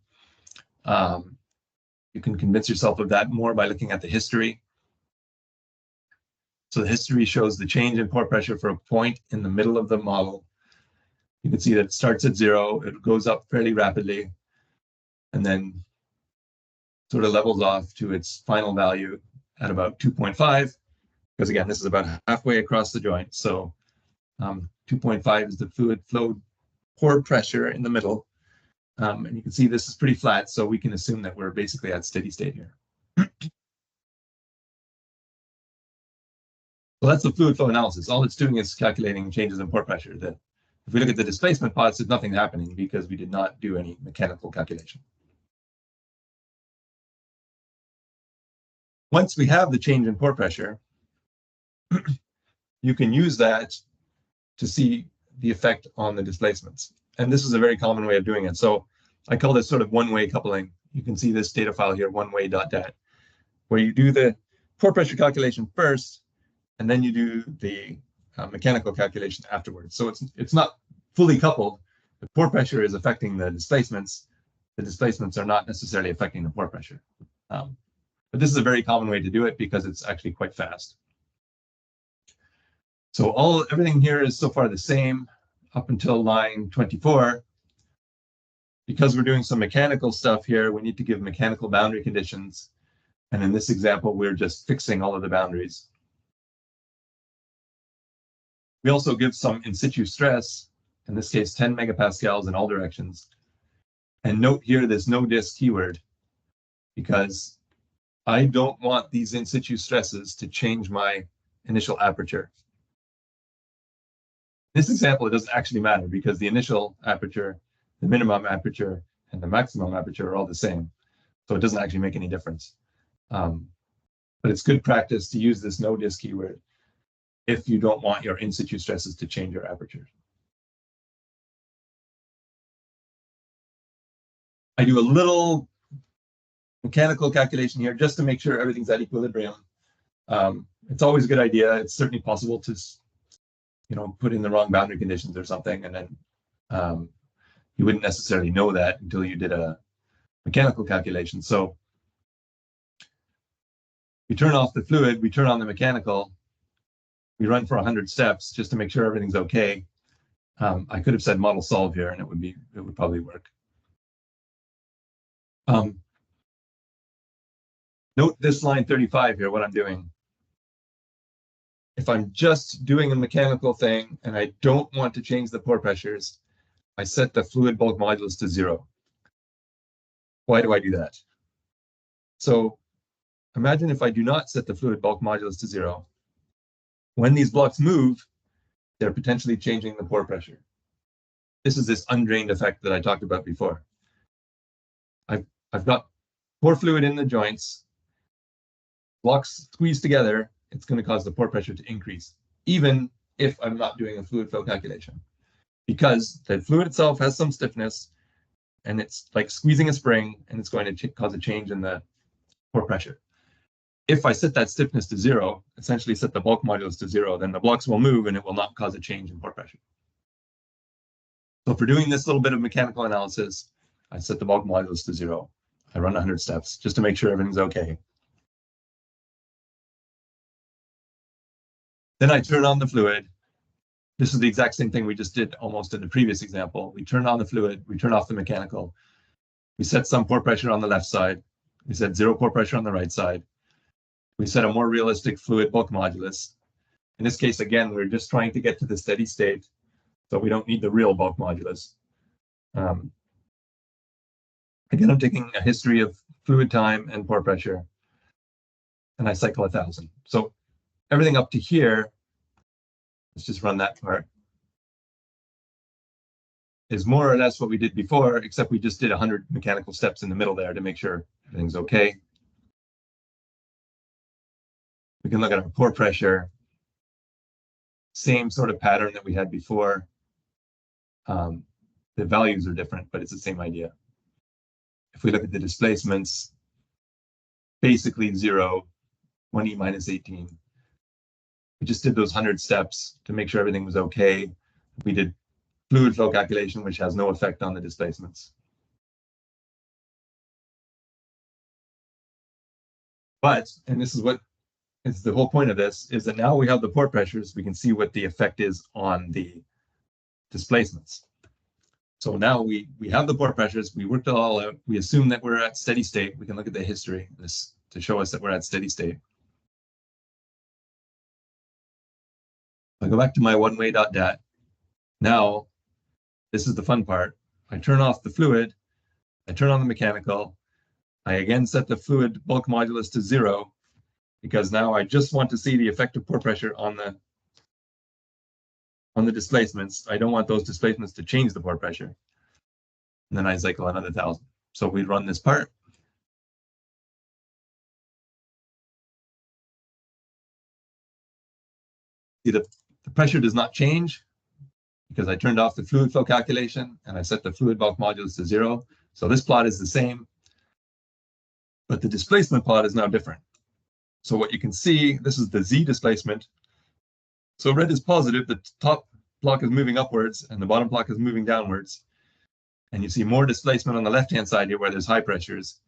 You can convince yourself of that more by looking at the history. So the history shows the change in pore pressure for a point in the middle of the model. You can see that it starts at 0, it goes up fairly rapidly, and then sort of levels off to its final value at about 2.5. Because again, this is about halfway across the joint. So 2.5 is the fluid flow pore pressure in the middle. And you can see this is pretty flat, so we can assume that we're basically at steady state here. Well, that's the fluid flow analysis. All it's doing is calculating changes in pore pressure. If we look at the displacement plots, there's nothing happening because we did not do any mechanical calculation. Once we have the change in pore pressure, you can use that to see the effect on the displacements. And this is a very common way of doing it. So I call this sort of one-way coupling. You can see this data file here, oneway.dat, where you do the pore pressure calculation first, and then you do the mechanical calculation afterwards. So it's not fully coupled. The pore pressure is affecting the displacements. The displacements are not necessarily affecting the pore pressure. But this is a very common way to do it because it's actually quite fast. So everything here is so far the same up until line 24. Because we're doing some mechanical stuff here, we need to give mechanical boundary conditions. And in this example, we're just fixing all of the boundaries. We also give some in situ stress, in this case, 10 megapascals in all directions. And note here this no disk keyword, because I don't want these in situ stresses to change my initial aperture. In this example, it doesn't actually matter because the initial aperture, the minimum aperture, and the maximum aperture are all the same. So it doesn't actually make any difference. But it's good practice to use this no disk keyword if you don't want your in situ stresses to change your aperture. I do a little mechanical calculation here just to make sure everything's at equilibrium. It's always a good idea. It's certainly possible to, put in the wrong boundary conditions or something, and then you wouldn't necessarily know that until you did a mechanical calculation. So we turn off the fluid, we turn on the mechanical, we run for 100 steps just to make sure everything's okay. I could have said model solve here, and it would probably work. Note this line 35 here, what I'm doing. If I'm just doing a mechanical thing and I don't want to change the pore pressures, I set the fluid bulk modulus to 0. Why do I do that? So imagine if I do not set the fluid bulk modulus to 0. When these blocks move, they're potentially changing the pore pressure. This is this undrained effect that I talked about before. I've got pore fluid in the joints. Blocks squeeze together, it's going to cause the pore pressure to increase, even if I'm not doing a fluid flow calculation. Because the fluid itself has some stiffness, and it's like squeezing a spring, and it's going to cause a change in the pore pressure. If I set that stiffness to 0, essentially set the bulk modulus to 0, then the blocks will move and it will not cause a change in pore pressure. So for doing this little bit of mechanical analysis, I set the bulk modulus to 0. I run 100 steps just to make sure everything's okay. Then I turn on the fluid. This is the exact same thing we just did almost in the previous example. We turn on the fluid, we turn off the mechanical. We set some pore pressure on the left side. We set 0 pore pressure on the right side. We set a more realistic fluid bulk modulus. In this case, again, we're just trying to get to the steady state, so we don't need the real bulk modulus. Again, I'm taking a history of fluid time and pore pressure, and I cycle 1,000. So everything up to here, let's just run that part, is more or less what we did before, except we just did 100 mechanical steps in the middle there to make sure everything's okay. We can look at our pore pressure. Same sort of pattern that we had before. The values are different, but it's the same idea. If we look at the displacements, basically 0, 1e minus 18. We just did those 100 steps to make sure everything was okay. We did fluid flow calculation, which has no effect on the displacements. But, and this is what is the whole point of this, is that now we have the pore pressures, we can see what the effect is on the displacements. So now we have the pore pressures, we worked it all out, we assume that we're at steady state. We can look at the history this to show us that we're at steady state. I go back to my one-way.dat. Now, this is the fun part. I turn off the fluid, I turn on the mechanical, I again set the fluid bulk modulus to 0, because now I just want to see the effective pore pressure on the displacements. I don't want those displacements to change the pore pressure. And then I cycle another 1,000. So we run this part. See, the pressure does not change because I turned off the fluid flow calculation and I set the fluid bulk modulus to 0. So this plot is the same, but the displacement plot is now different. So what you can see, this is the Z displacement. So red is positive, the top block is moving upwards and the bottom block is moving downwards. And you see more displacement on the left-hand side here where there's high pressures,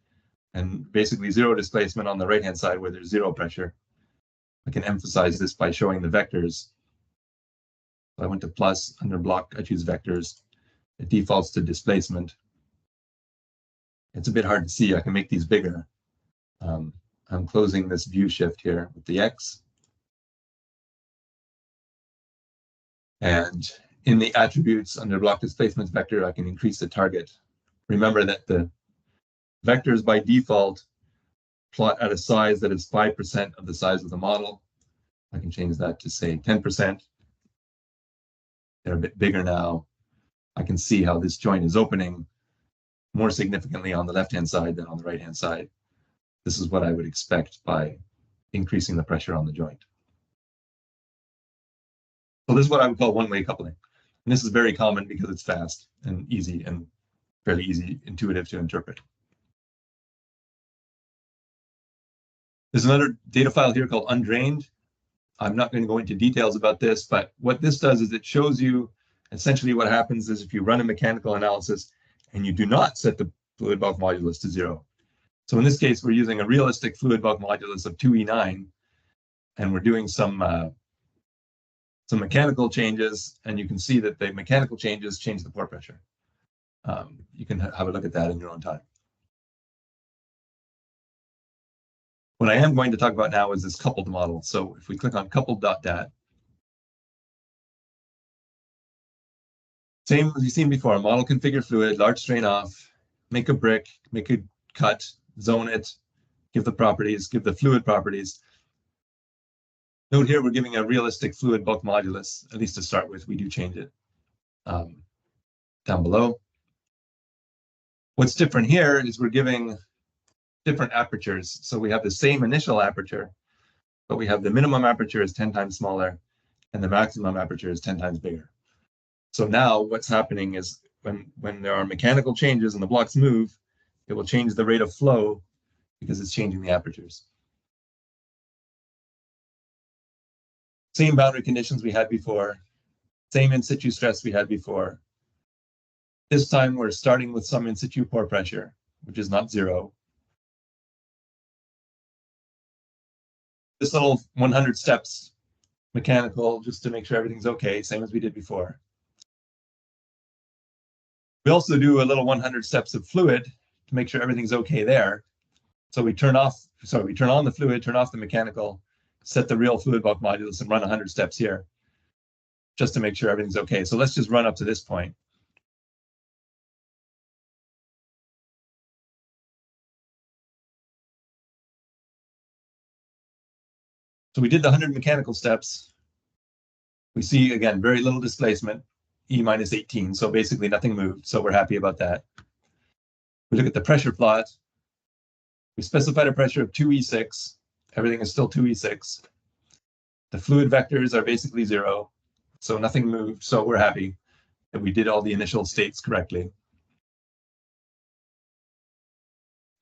and basically zero displacement on the right-hand side where there's zero pressure. I can emphasize this by showing the vectors. So I went to plus, under block, I choose vectors. It defaults to displacement. It's a bit hard to see. I can make these bigger. I'm closing this view shift here with the X. And in the attributes under block displacement vector, I can increase the target. Remember that the vectors by default plot at a size that is 5% of the size of the model. I can change that to say 10%. They're a bit bigger now. I can see how this joint is opening more significantly on the left-hand side than on the right-hand side. This is what I would expect by increasing the pressure on the joint. So this is what I would call one-way coupling. And this is very common because it's fast and easy and fairly easy, intuitive to interpret. There's another data file here called undrained. I'm not going to go into details about this, but what this does is it shows you essentially what happens is if you run a mechanical analysis and you do not set the fluid bulk modulus to 0. So in this case, we're using a realistic fluid bulk modulus of 2E9, and we're doing some mechanical changes, and you can see that the mechanical changes change the pore pressure. You can have a look at that in your own time. What I am going to talk about now is this coupled model. So if we click on coupled.dat, same as you've seen before, model configure fluid, large strain off, make a brick, make a cut, zone it, give the properties, give the fluid properties. Note here, we're giving a realistic fluid bulk modulus, at least to start with. We do change it down below. What's different here is we're giving different apertures. So we have the same initial aperture, but we have the minimum aperture is 10 times smaller and the maximum aperture is 10 times bigger. So now what's happening is when there are mechanical changes and the blocks move, it will change the rate of flow because it's changing the apertures. Same boundary conditions we had before, same in situ stress we had before. This time we're starting with some in situ pore pressure, which is not 0. This little 100 steps mechanical, just to make sure everything's okay, same as we did before. We also do a little 100 steps of fluid to make sure everything's okay there. So we turn on the fluid, turn off the mechanical, set the real fluid bulk modulus and run 100 steps here just to make sure everything's okay. So let's just run up to this point. So we did the 100 mechanical steps. We see, again, very little displacement, E minus 18. So basically nothing moved. So we're happy about that. We look at the pressure plot. We specified a pressure of 2E6. Everything is still 2E6. The fluid vectors are basically 0. So nothing moved. So we're happy that we did all the initial states correctly.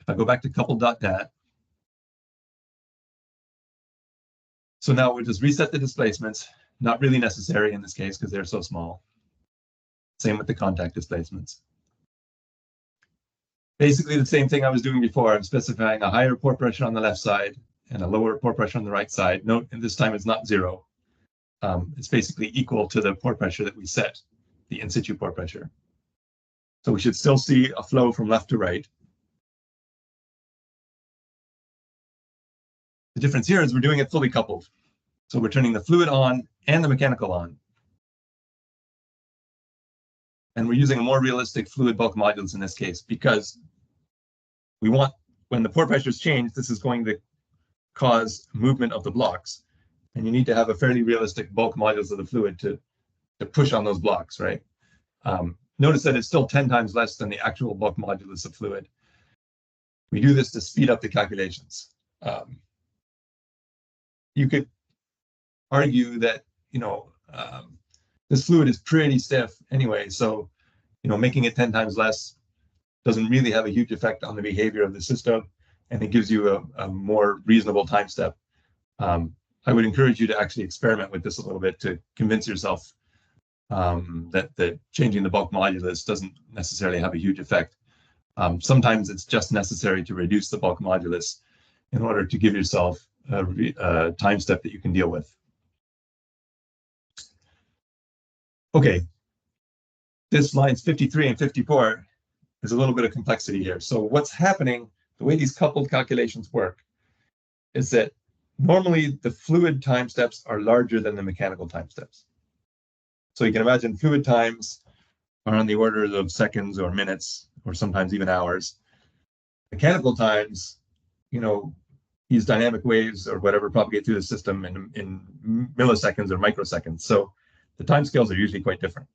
If I go back to coupled.dat, so now we'll just reset the displacements. Not really necessary in this case because they're so small. Same with the contact displacements. Basically the same thing I was doing before. I'm specifying a higher pore pressure on the left side and a lower pore pressure on the right side. Note, and this time it's not 0. It's basically equal to the pore pressure that we set, the in situ pore pressure. So we should still see a flow from left to right. The difference here is we're doing it fully coupled. So we're turning the fluid on and the mechanical on. And we're using a more realistic fluid bulk modulus in this case because we want, when the pore pressures change, this is going to cause movement of the blocks. And you need to have a fairly realistic bulk modulus of the fluid to push on those blocks, right? Notice that it's still 10 times less than the actual bulk modulus of fluid. We do this to speed up the calculations. You could argue that, this fluid is pretty stiff anyway, so, making it 10 times less doesn't really have a huge effect on the behavior of the system, and it gives you a more reasonable time step I would encourage you to actually experiment with this a little bit to convince yourself that changing the bulk modulus doesn't necessarily have a huge effect. Sometimes it's just necessary to reduce the bulk modulus in order to give yourself a time step that you can deal with. Okay, this lines 53 and 54 is a little bit of complexity here. So what's happening, the way these coupled calculations work, is that normally the fluid time steps are larger than the mechanical time steps. So you can imagine fluid times are on the order of seconds or minutes, or sometimes even hours. Mechanical times, these dynamic waves or whatever propagate through the system in milliseconds or microseconds. So the time scales are usually quite different.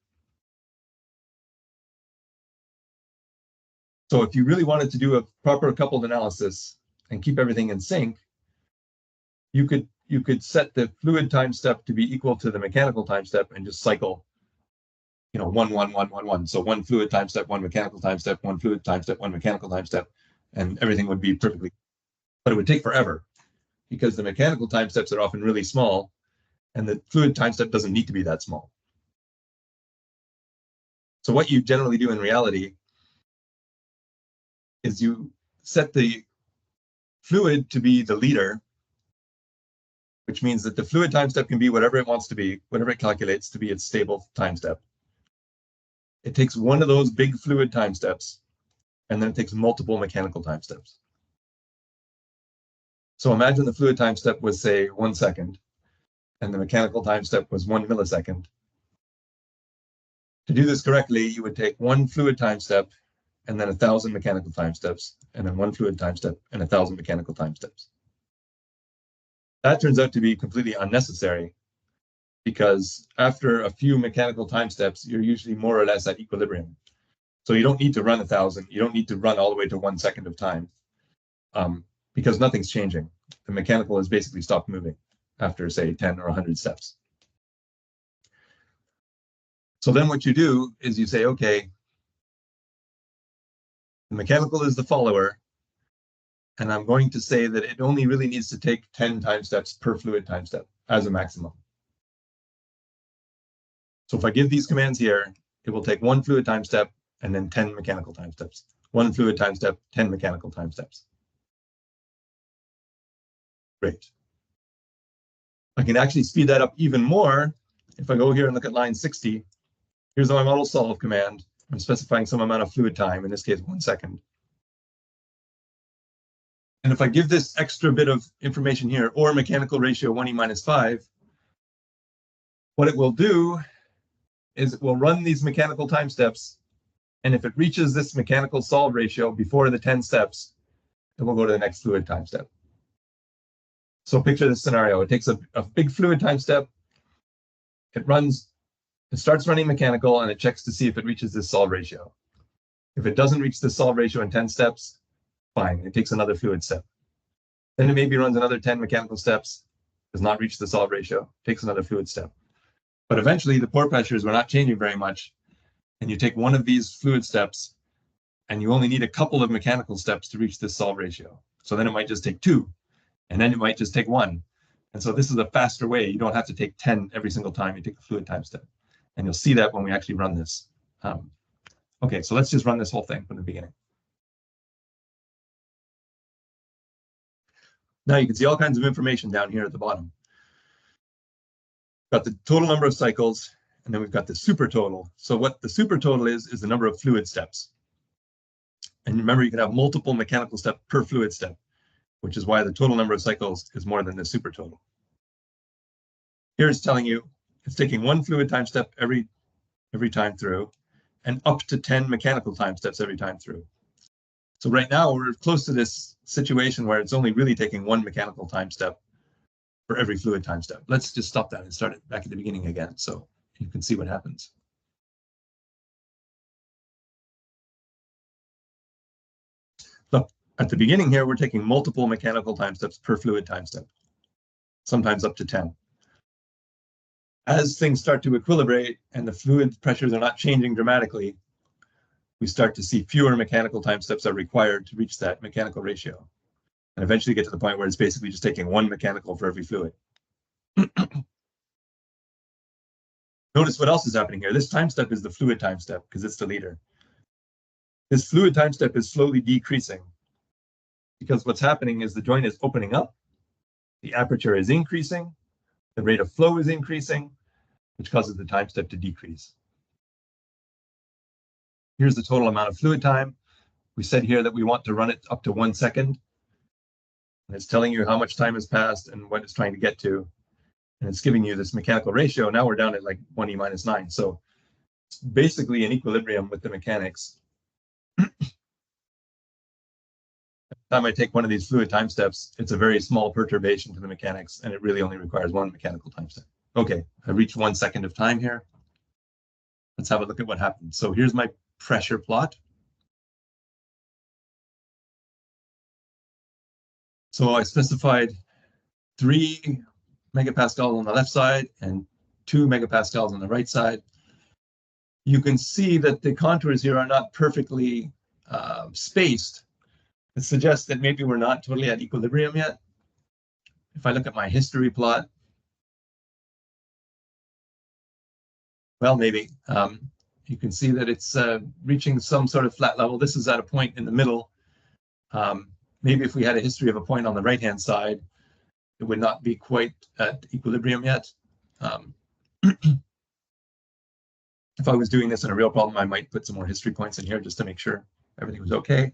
So if you really wanted to do a proper coupled analysis and keep everything in sync, you could set the fluid time step to be equal to the mechanical time step and just cycle, 1, 1, 1, 1, 1. So one fluid time step, one mechanical time step, one fluid time step, one mechanical time step, and everything would be perfectly. But it would take forever because the mechanical time steps are often really small and the fluid time step doesn't need to be that small. So what you generally do in reality is you set the fluid to be the leader, which means that the fluid time step can be whatever it wants to be, whatever it calculates to be its stable time step. It takes one of those big fluid time steps, and then it takes multiple mechanical time steps. So imagine the fluid time step was, say, 1 second, and the mechanical time step was 1 millisecond. To do this correctly, you would take one fluid time step, and then 1,000 mechanical time steps, and then one fluid time step, and 1,000 mechanical time steps. That turns out to be completely unnecessary because after a few mechanical time steps, you're usually more or less at equilibrium. So you don't need to run 1,000. You don't need to run all the way to 1 second of time because nothing's changing. The mechanical has basically stopped moving after, say, 10 or 100 steps. So then what you do is you say, okay, the mechanical is the follower, and I'm going to say that it only really needs to take 10 time steps per fluid time step as a maximum. So if I give these commands here, it will take one fluid time step and then 10 mechanical time steps. One fluid time step, 10 mechanical time steps. Great. I can actually speed that up even more. If I go here and look at line 60, here's my model solve command. I'm specifying some amount of fluid time, in this case, 1 second. And if I give this extra bit of information here, or mechanical ratio 1e minus 5, what it will do is it will run these mechanical time steps. And if it reaches this mechanical solve ratio before the 10 steps, it will go to the next fluid time step. So picture this scenario. It takes a big fluid time step. It starts running mechanical, and it checks to see if it reaches this solve ratio. If it doesn't reach the solve ratio in 10 steps, fine, it takes another fluid step. Then it maybe runs another 10 mechanical steps, does not reach the solve ratio, takes another fluid step. But eventually the pore pressures were not changing very much, and you take one of these fluid steps, and you only need a couple of mechanical steps to reach this solve ratio. So then it might just take 2, and then it might just take 1. And so this is a faster way. You don't have to take 10 every single time you take a fluid time step. And you'll see that when we actually run this. Okay, so let's just run this whole thing from the beginning. Now you can see all kinds of information down here at the bottom. Got the total number of cycles, and then we've got the super total. So what the super total is the number of fluid steps. And remember, you can have multiple mechanical steps per fluid step, which is why the total number of cycles is more than the super total. Here it's telling you it's taking one fluid time step every time through, and up to 10 mechanical time steps every time through. So right now we're close to this situation where it's only really taking one mechanical time step for every fluid time step. Let's just stop that and start it back at the beginning again so you can see what happens. Look, at the beginning here, we're taking multiple mechanical time steps per fluid time step, sometimes up to 10. As things start to equilibrate and the fluid pressures are not changing dramatically, we start to see fewer mechanical time steps are required to reach that mechanical ratio. and eventually get to the point where it's basically just taking one mechanical for every fluid. Notice what else is happening here. This time step is the fluid time step because it's the leader. This fluid time step is slowly decreasing because what's happening is the joint is opening up, the aperture is increasing, the rate of flow is increasing, which causes the time step to decrease. Here's the total amount of fluid time. We said here that we want to run it up to 1 second. And it's telling you how much time has passed and what it's trying to get to. And it's giving you this mechanical ratio. Now we're down at like 1e minus 9. So it's basically in equilibrium with the mechanics. Every time I take one of these fluid time steps, it's a very small perturbation to the mechanics, and it really only requires one mechanical time step. Okay, I reached 1 second of time here. Let's have a look at what happened. So here's my pressure plot. So I specified 3 megapascals on the left side and 2 megapascals on the right side. You can see that the contours here are not perfectly spaced. It suggests that maybe we're not totally at equilibrium yet. If I look at my history plot, well, maybe. You can see that it's reaching some sort of flat level. This is at a point in the middle. Maybe if we had a history of a point on the right-hand side, it would not be quite at equilibrium yet. If I was doing this in a real problem, I might put some more history points in here just to make sure everything was okay.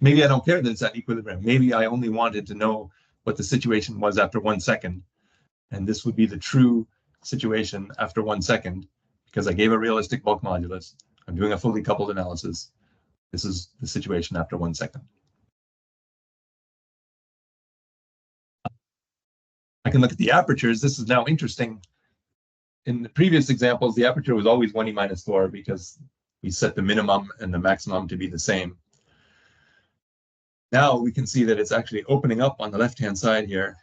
Maybe I don't care that it's at equilibrium. Maybe I only wanted to know what the situation was after 1 second. And this would be the true situation after 1 second, because I gave a realistic bulk modulus. I'm doing a fully coupled analysis. This is the situation after 1 second. I can look at the apertures. This is now interesting. In the previous examples, the aperture was always 1e minus 4 because we set the minimum and the maximum to be the same. Now we can see that it's actually opening up on the left-hand side here.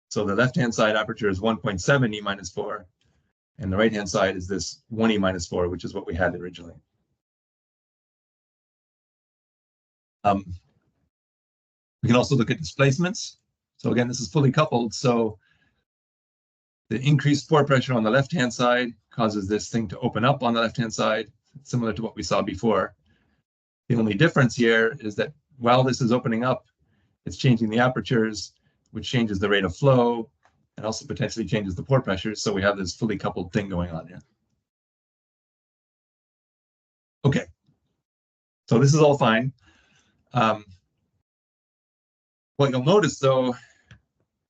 So the left-hand side aperture is 1.7 e minus 4, and the right-hand side is this 1 e minus 4, which is what we had originally. We can also look at displacements. So again, this is fully coupled. So the increased pore pressure on the left-hand side causes this thing to open up on the left-hand side, similar to what we saw before. The only difference here is that while this is opening up, it's changing the apertures, which changes the rate of flow and also potentially changes the pore pressure. So we have this fully coupled thing going on here. Okay, so this is all fine. What you'll notice, though,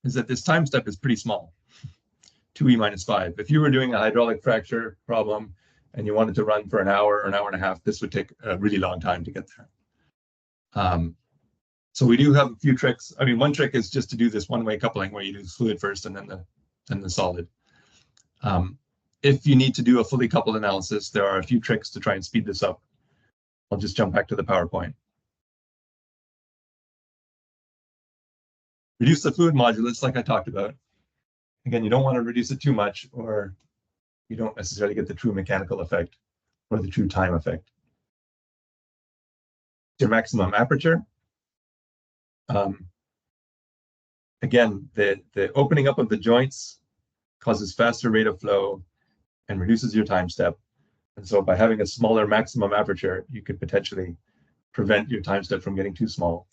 is that this time step is pretty small, 2e minus 5. If you were doing a hydraulic fracture problem and you wanted to run for an hour or an hour and a half, this would take a really long time to get there. So we do have a few tricks. I mean, one trick is just to do this one-way coupling where you do the fluid first and then the solid. If you need to do a fully coupled analysis, there are a few tricks to try and speed this up. I'll just jump back to the PowerPoint. Reduce the fluid modulus, like I talked about. Again, you don't want to reduce it too much, or you don't necessarily get the true mechanical effect or the true time effect. Your maximum aperture. Again, the opening up of the joints causes faster rate of flow and reduces your time step. And so by having a smaller maximum aperture, you could potentially prevent your time step from getting too small.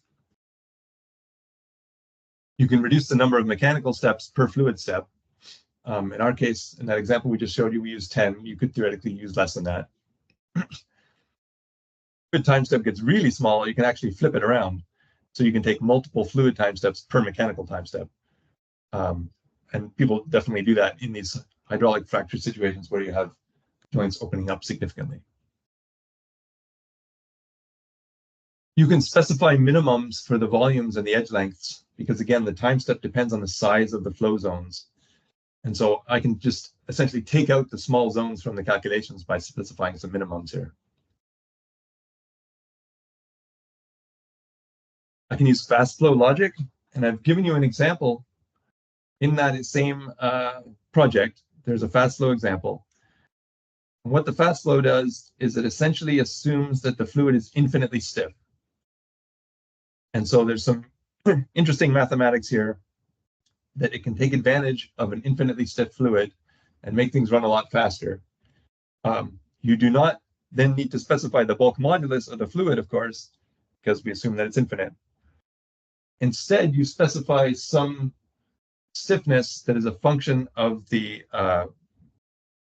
You can reduce the number of mechanical steps per fluid step. In our case, in that example we just showed you, we used 10. You could theoretically use less than that. Fluid time step gets really small, you can actually flip it around. So you can take multiple fluid time steps per mechanical time step. And people definitely do that in these hydraulic fracture situations where you have joints opening up significantly. You can specify minimums for the volumes and the edge lengths, because again, the time step depends on the size of the flow zones. And so I can just essentially take out the small zones from the calculations by specifying some minimums here. I can use fast flow logic, and I've given you an example in that same project. There's a fast flow example. And what the fast flow does is it essentially assumes that the fluid is infinitely stiff. And so there's some interesting mathematics here, that it can take advantage of an infinitely stiff fluid and make things run a lot faster. You do not then need to specify the bulk modulus of the fluid, of course, because we assume that it's infinite. Instead, you specify some stiffness that is a function of the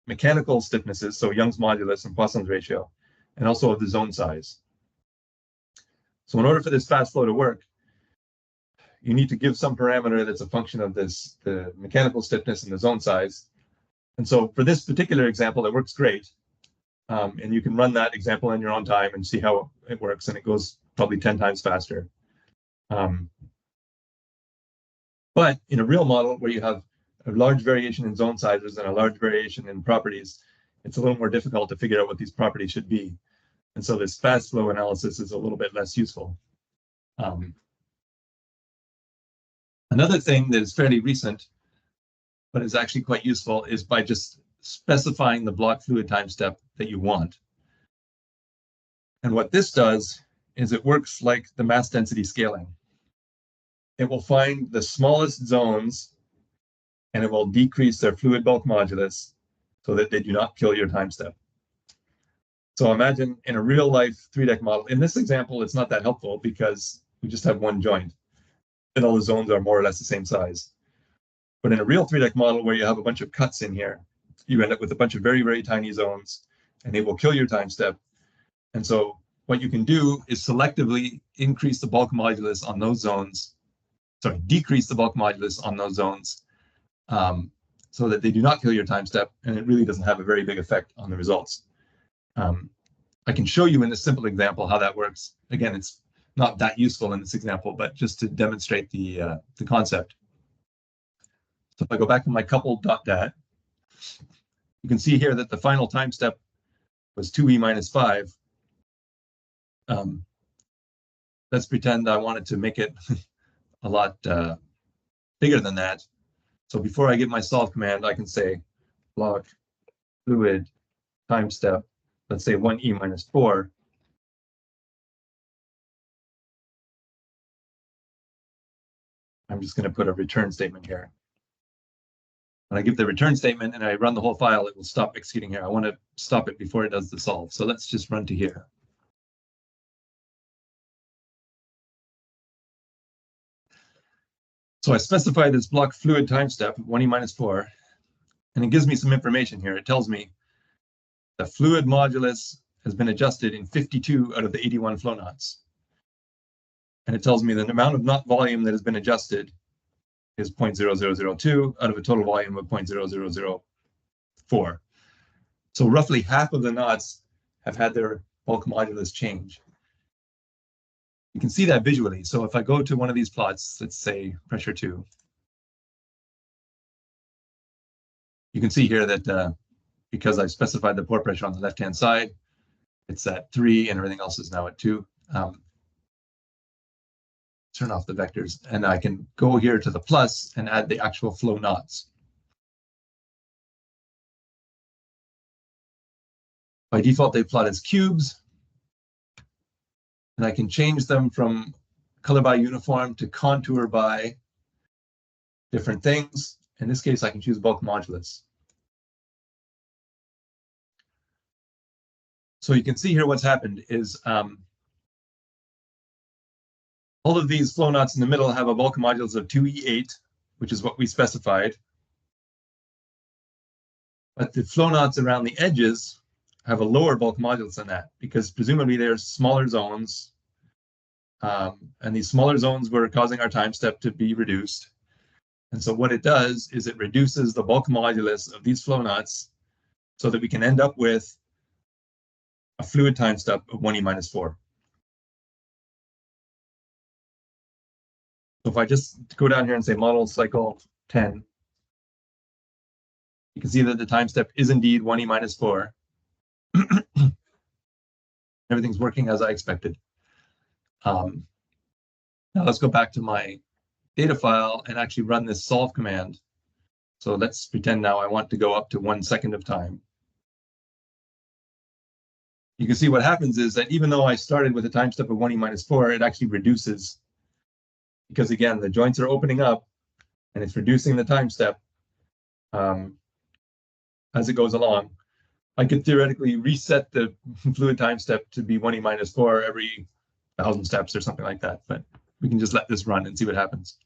mechanical stiffnesses, so Young's modulus and Poisson's ratio, and also of the zone size. So in order for this fast flow to work, you need to give some parameter that's a function of this, the mechanical stiffness and the zone size. And so for this particular example, it works great. And you can run that example in your own time and see how it works, and it goes probably 10 times faster. But in a real model where you have a large variation in zone sizes and a large variation in properties, it's a little more difficult to figure out what these properties should be. And so this fast flow analysis is a little bit less useful. Another thing that is fairly recent, but is actually quite useful, is by just specifying the block fluid time step that you want. And what this does is it works like the mass density scaling. It will find the smallest zones and it will decrease their fluid bulk modulus so that they do not kill your time step. So imagine in a real life 3DEC model, in this example, it's not that helpful because we just have one joint and all the zones are more or less the same size. But in a real 3DEC model where you have a bunch of cuts in here, you end up with a bunch of very, very tiny zones and they will kill your time step. And so what you can do is selectively increase the bulk modulus on those zones, decrease the bulk modulus on those zones so that they do not kill your time step, and it really doesn't have a very big effect on the results. I can show you in this simple example how that works. Again, it's not that useful in this example, but just to demonstrate the concept. So if I go back to my coupled.dat, you can see here that the final time step was 2e minus 5. Let's pretend I wanted to make it a lot bigger than that. So before I give my solve command, I can say block fluid time step, let's say 1e minus 4. I'm just going to put a return statement here. When I give the return statement and I run the whole file, it will stop executing here. I want to stop it before it does the solve. So let's just run to here. So I specify this block fluid time step, 1e minus 4, and it gives me some information here. It tells me the fluid modulus has been adjusted in 52 out of the 81 flow knots. And it tells me the amount of knot volume that has been adjusted is 0.0002 out of a total volume of 0.0004. So roughly half of the knots have had their bulk modulus change. You can see that visually. So if I go to one of these plots, let's say pressure 2, you can see here that because I've specified the pore pressure on the left-hand side, it's at 3 and everything else is now at 2. Turn off the vectors, and I can go here to the plus and add the actual flow knots. By default, they plot as cubes, and I can change them from color by uniform to contour by different things. In this case, I can choose bulk modulus. So you can see here what's happened is all of these flow knots in the middle have a bulk modulus of 2e8, which is what we specified. But the flow knots around the edges have a lower bulk modulus than that, because presumably they're smaller zones. And these smaller zones were causing our time step to be reduced. And so what it does is it reduces the bulk modulus of these flow knots so that we can end up with a fluid time step of 1e minus 4. So if I just go down here and say model cycle 10, you can see that the time step is indeed 1e minus 4. Everything's working as I expected. Now let's go back to my data file and actually run this solve command. So let's pretend now I want to go up to 1 second of time. You can see what happens is that even though I started with a time step of 1e minus 4, it actually reduces because again, the joints are opening up and it's reducing the time step as it goes along. I could theoretically reset the fluid time step to be 1e minus 4 every 1,000 steps or something like that, but we can just let this run and see what happens.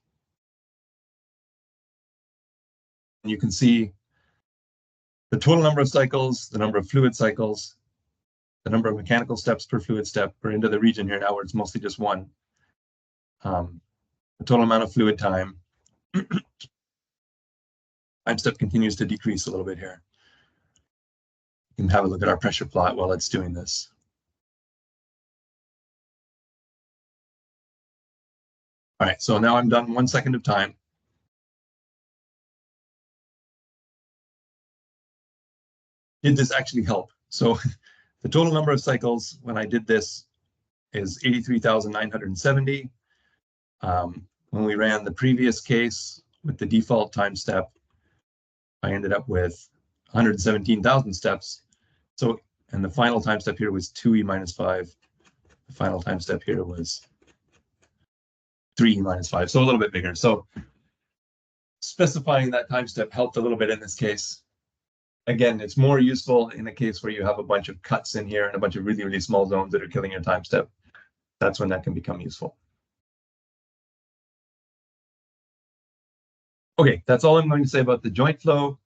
And you can see the total number of cycles, the number of fluid cycles, the number of mechanical steps per fluid step. We're into the region here now where it's mostly just one. The total amount of fluid time. Time step continues to decrease a little bit here. You can have a look at our pressure plot while it's doing this. All right, so now I'm done 1 second of time. Did this actually help? So the total number of cycles when I did this is 83,970. When we ran the previous case with the default time step, I ended up with 117,000 steps. So, and the final time step here was 2e minus 5. The final time step here was 3e minus 5, so a little bit bigger. So specifying that time step helped a little bit in this case. Again, it's more useful in a case where you have a bunch of cuts in here and a bunch of really, really small zones that are killing your time step. That's when that can become useful. Okay, that's all I'm going to say about the joint flow.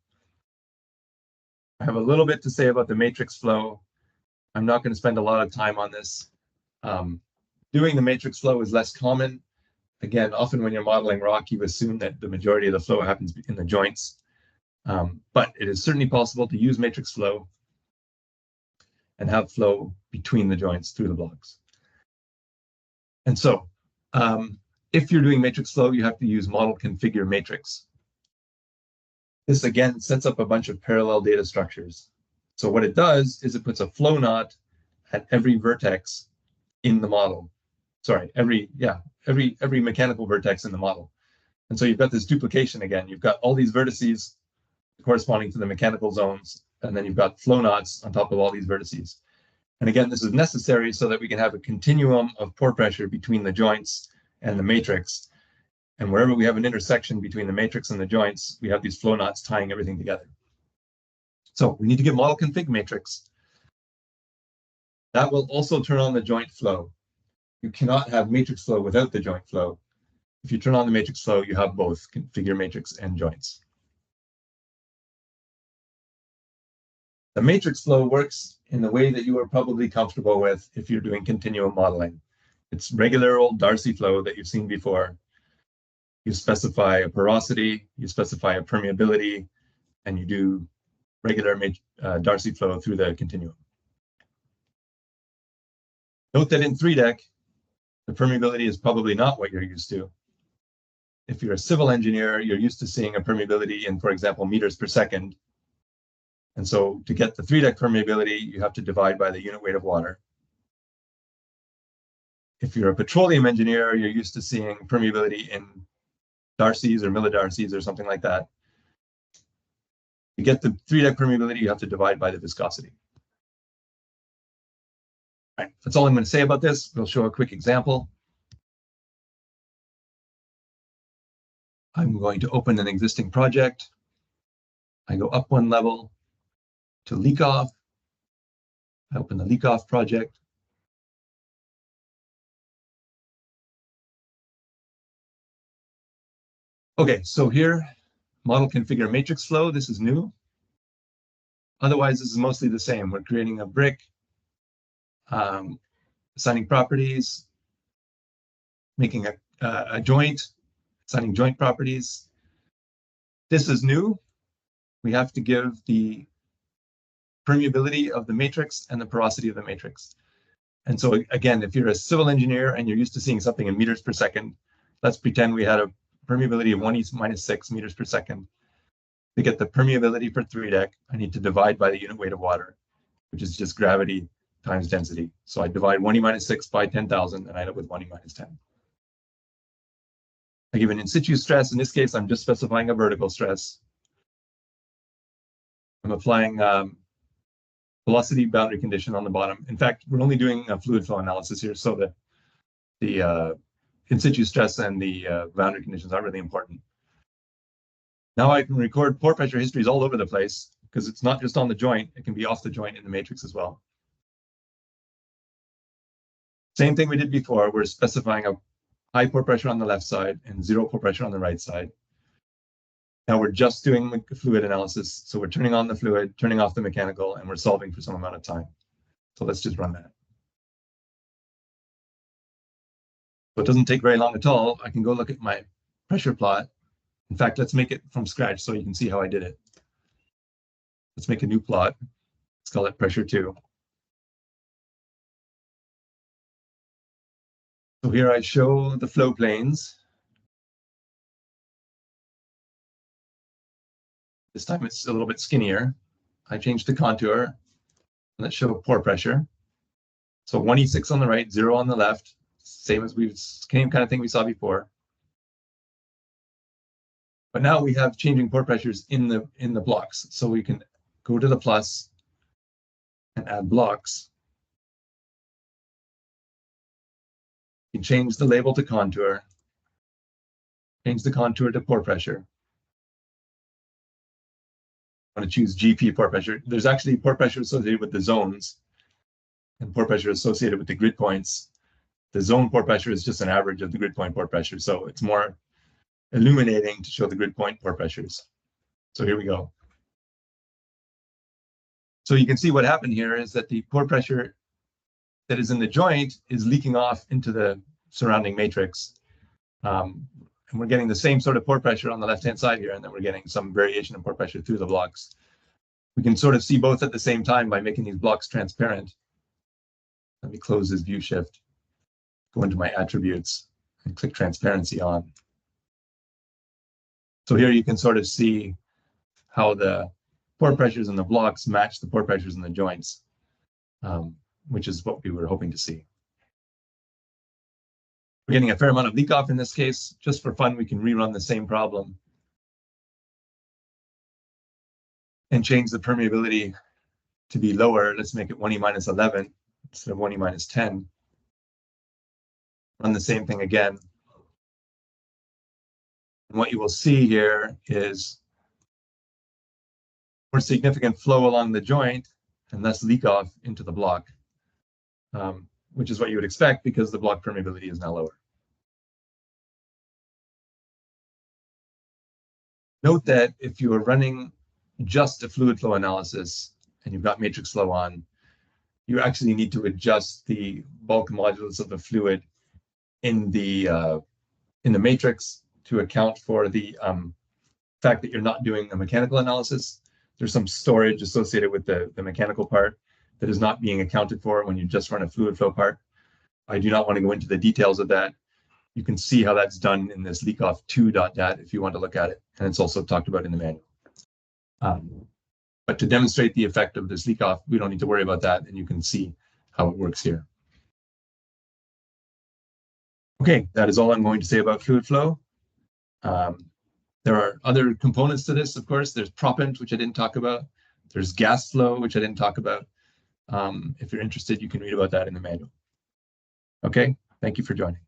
I have a little bit to say about the matrix flow. I'm not going to spend a lot of time on this. Doing the matrix flow is less common. Again, often when you're modeling rock, you assume that the majority of the flow happens in the joints. But it is certainly possible to use matrix flow and have flow between the joints through the blocks. And so if you're doing matrix flow, you have to use model configure matrix. This again sets up a bunch of parallel data structures. So what it does is it puts a flow knot at every vertex in the model. Sorry, every mechanical vertex in the model. And so you've got this duplication again. You've got all these vertices corresponding to the mechanical zones, and then you've got flow knots on top of all these vertices. And again, this is necessary so that we can have a continuum of pore pressure between the joints and the matrix. And wherever we have an intersection between the matrix and the joints, we have these flow knots tying everything together. So we need to get model config matrix. That will also turn on the joint flow. You cannot have matrix flow without the joint flow. If you turn on the matrix flow, you have both configure matrix and joints. The matrix flow works in the way that you are probably comfortable with if you're doing continuum modeling. It's regular old Darcy flow that you've seen before. You specify a porosity, you specify a permeability, and you do regular Darcy flow through the continuum. Note that in 3DEC, the permeability is probably not what you're used to. If you're a civil engineer, you're used to seeing a permeability in, for example, meters per second. And so to get the 3DEC permeability, you have to divide by the unit weight of water. If you're a petroleum engineer, you're used to seeing permeability in Darcy's or millidarcies or something like that. To get the 3DEC permeability, you have to divide by the viscosity. All right, that's all I'm going to say about this. We'll show a quick example. I'm going to open an existing project. I go up one level to leak off. I open the leak off project. Okay, so here, model configure matrix flow. This is new. Otherwise, this is mostly the same. We're creating a brick, assigning properties, making a joint, assigning joint properties. This is new. We have to give the permeability of the matrix and the porosity of the matrix. And so again, if you're a civil engineer and you're used to seeing something in meters per second, let's pretend we had a permeability of 1e minus 6 meters per second. To get the permeability for 3DEC, I need to divide by the unit weight of water, which is just gravity times density. So I divide 1e minus 6 by 10,000 and I end up with 1e minus 10. I give an in situ stress. In this case, I'm just specifying a vertical stress. I'm applying velocity boundary condition on the bottom. In fact, we're only doing a fluid flow analysis here, so that the in situ stress and the boundary conditions are really important. Now I can record pore pressure histories all over the place because it's not just on the joint, it can be off the joint in the matrix as well. Same thing we did before, we're specifying a high pore pressure on the left side and 0 pore pressure on the right side. Now we're just doing the fluid analysis. So we're turning on the fluid, turning off the mechanical, and we're solving for some amount of time. So let's just run that. So it doesn't take very long at all. I can go look at my pressure plot. In fact, let's make it from scratch so you can see how I did it. Let's make a new plot. Let's call it pressure 2. So here I show the flow planes. This time it's a little bit skinnier. I changed the contour. Let's show pore pressure. So 1E6 on the right, 0 on the left. Same kind of thing we saw before. But now we have changing pore pressures in the blocks. So we can go to the plus and add blocks. You can change the label to contour. Change the contour to pore pressure. I want to choose GP pore pressure. There's actually pore pressure associated with the zones and pore pressure associated with the grid points. The zone pore pressure is just an average of the grid point pore pressure. So it's more illuminating to show the grid point pore pressures. So here we go. So you can see what happened here is that the pore pressure that is in the joint is leaking off into the surrounding matrix. And we're getting the same sort of pore pressure on the left-hand side here, and then we're getting some variation in pore pressure through the blocks. We can sort of see both at the same time by making these blocks transparent. Let me close this view shift, go into my attributes, and click transparency on. So here you can sort of see how the pore pressures in the blocks match the pore pressures in the joints, which is what we were hoping to see. We're getting a fair amount of leak off in this case. Just for fun, we can rerun the same problem and change the permeability to be lower. Let's make it 1E minus 11 instead of 1E minus 10. Run the same thing again. And what you will see here is more significant flow along the joint and less leak off into the block, which is what you would expect because the block permeability is now lower. Note that if you are running just a fluid flow analysis and you've got matrix flow on, you actually need to adjust the bulk modulus of the fluid in the matrix to account for the fact that you're not doing a mechanical analysis. There's some storage associated with the mechanical part that is not being accounted for when you just run a fluid flow part. I do not want to go into the details of that. You can see how that's done in this leakoff2.dat if you want to look at it. And it's also talked about in the manual. But to demonstrate the effect of this leak off, we don't need to worry about that. And you can see how it works here. Okay, that is all I'm going to say about fluid flow. There are other components to this, of course. There's proppant, which I didn't talk about. There's gas flow, which I didn't talk about. If you're interested, you can read about that in the manual. Okay, thank you for joining.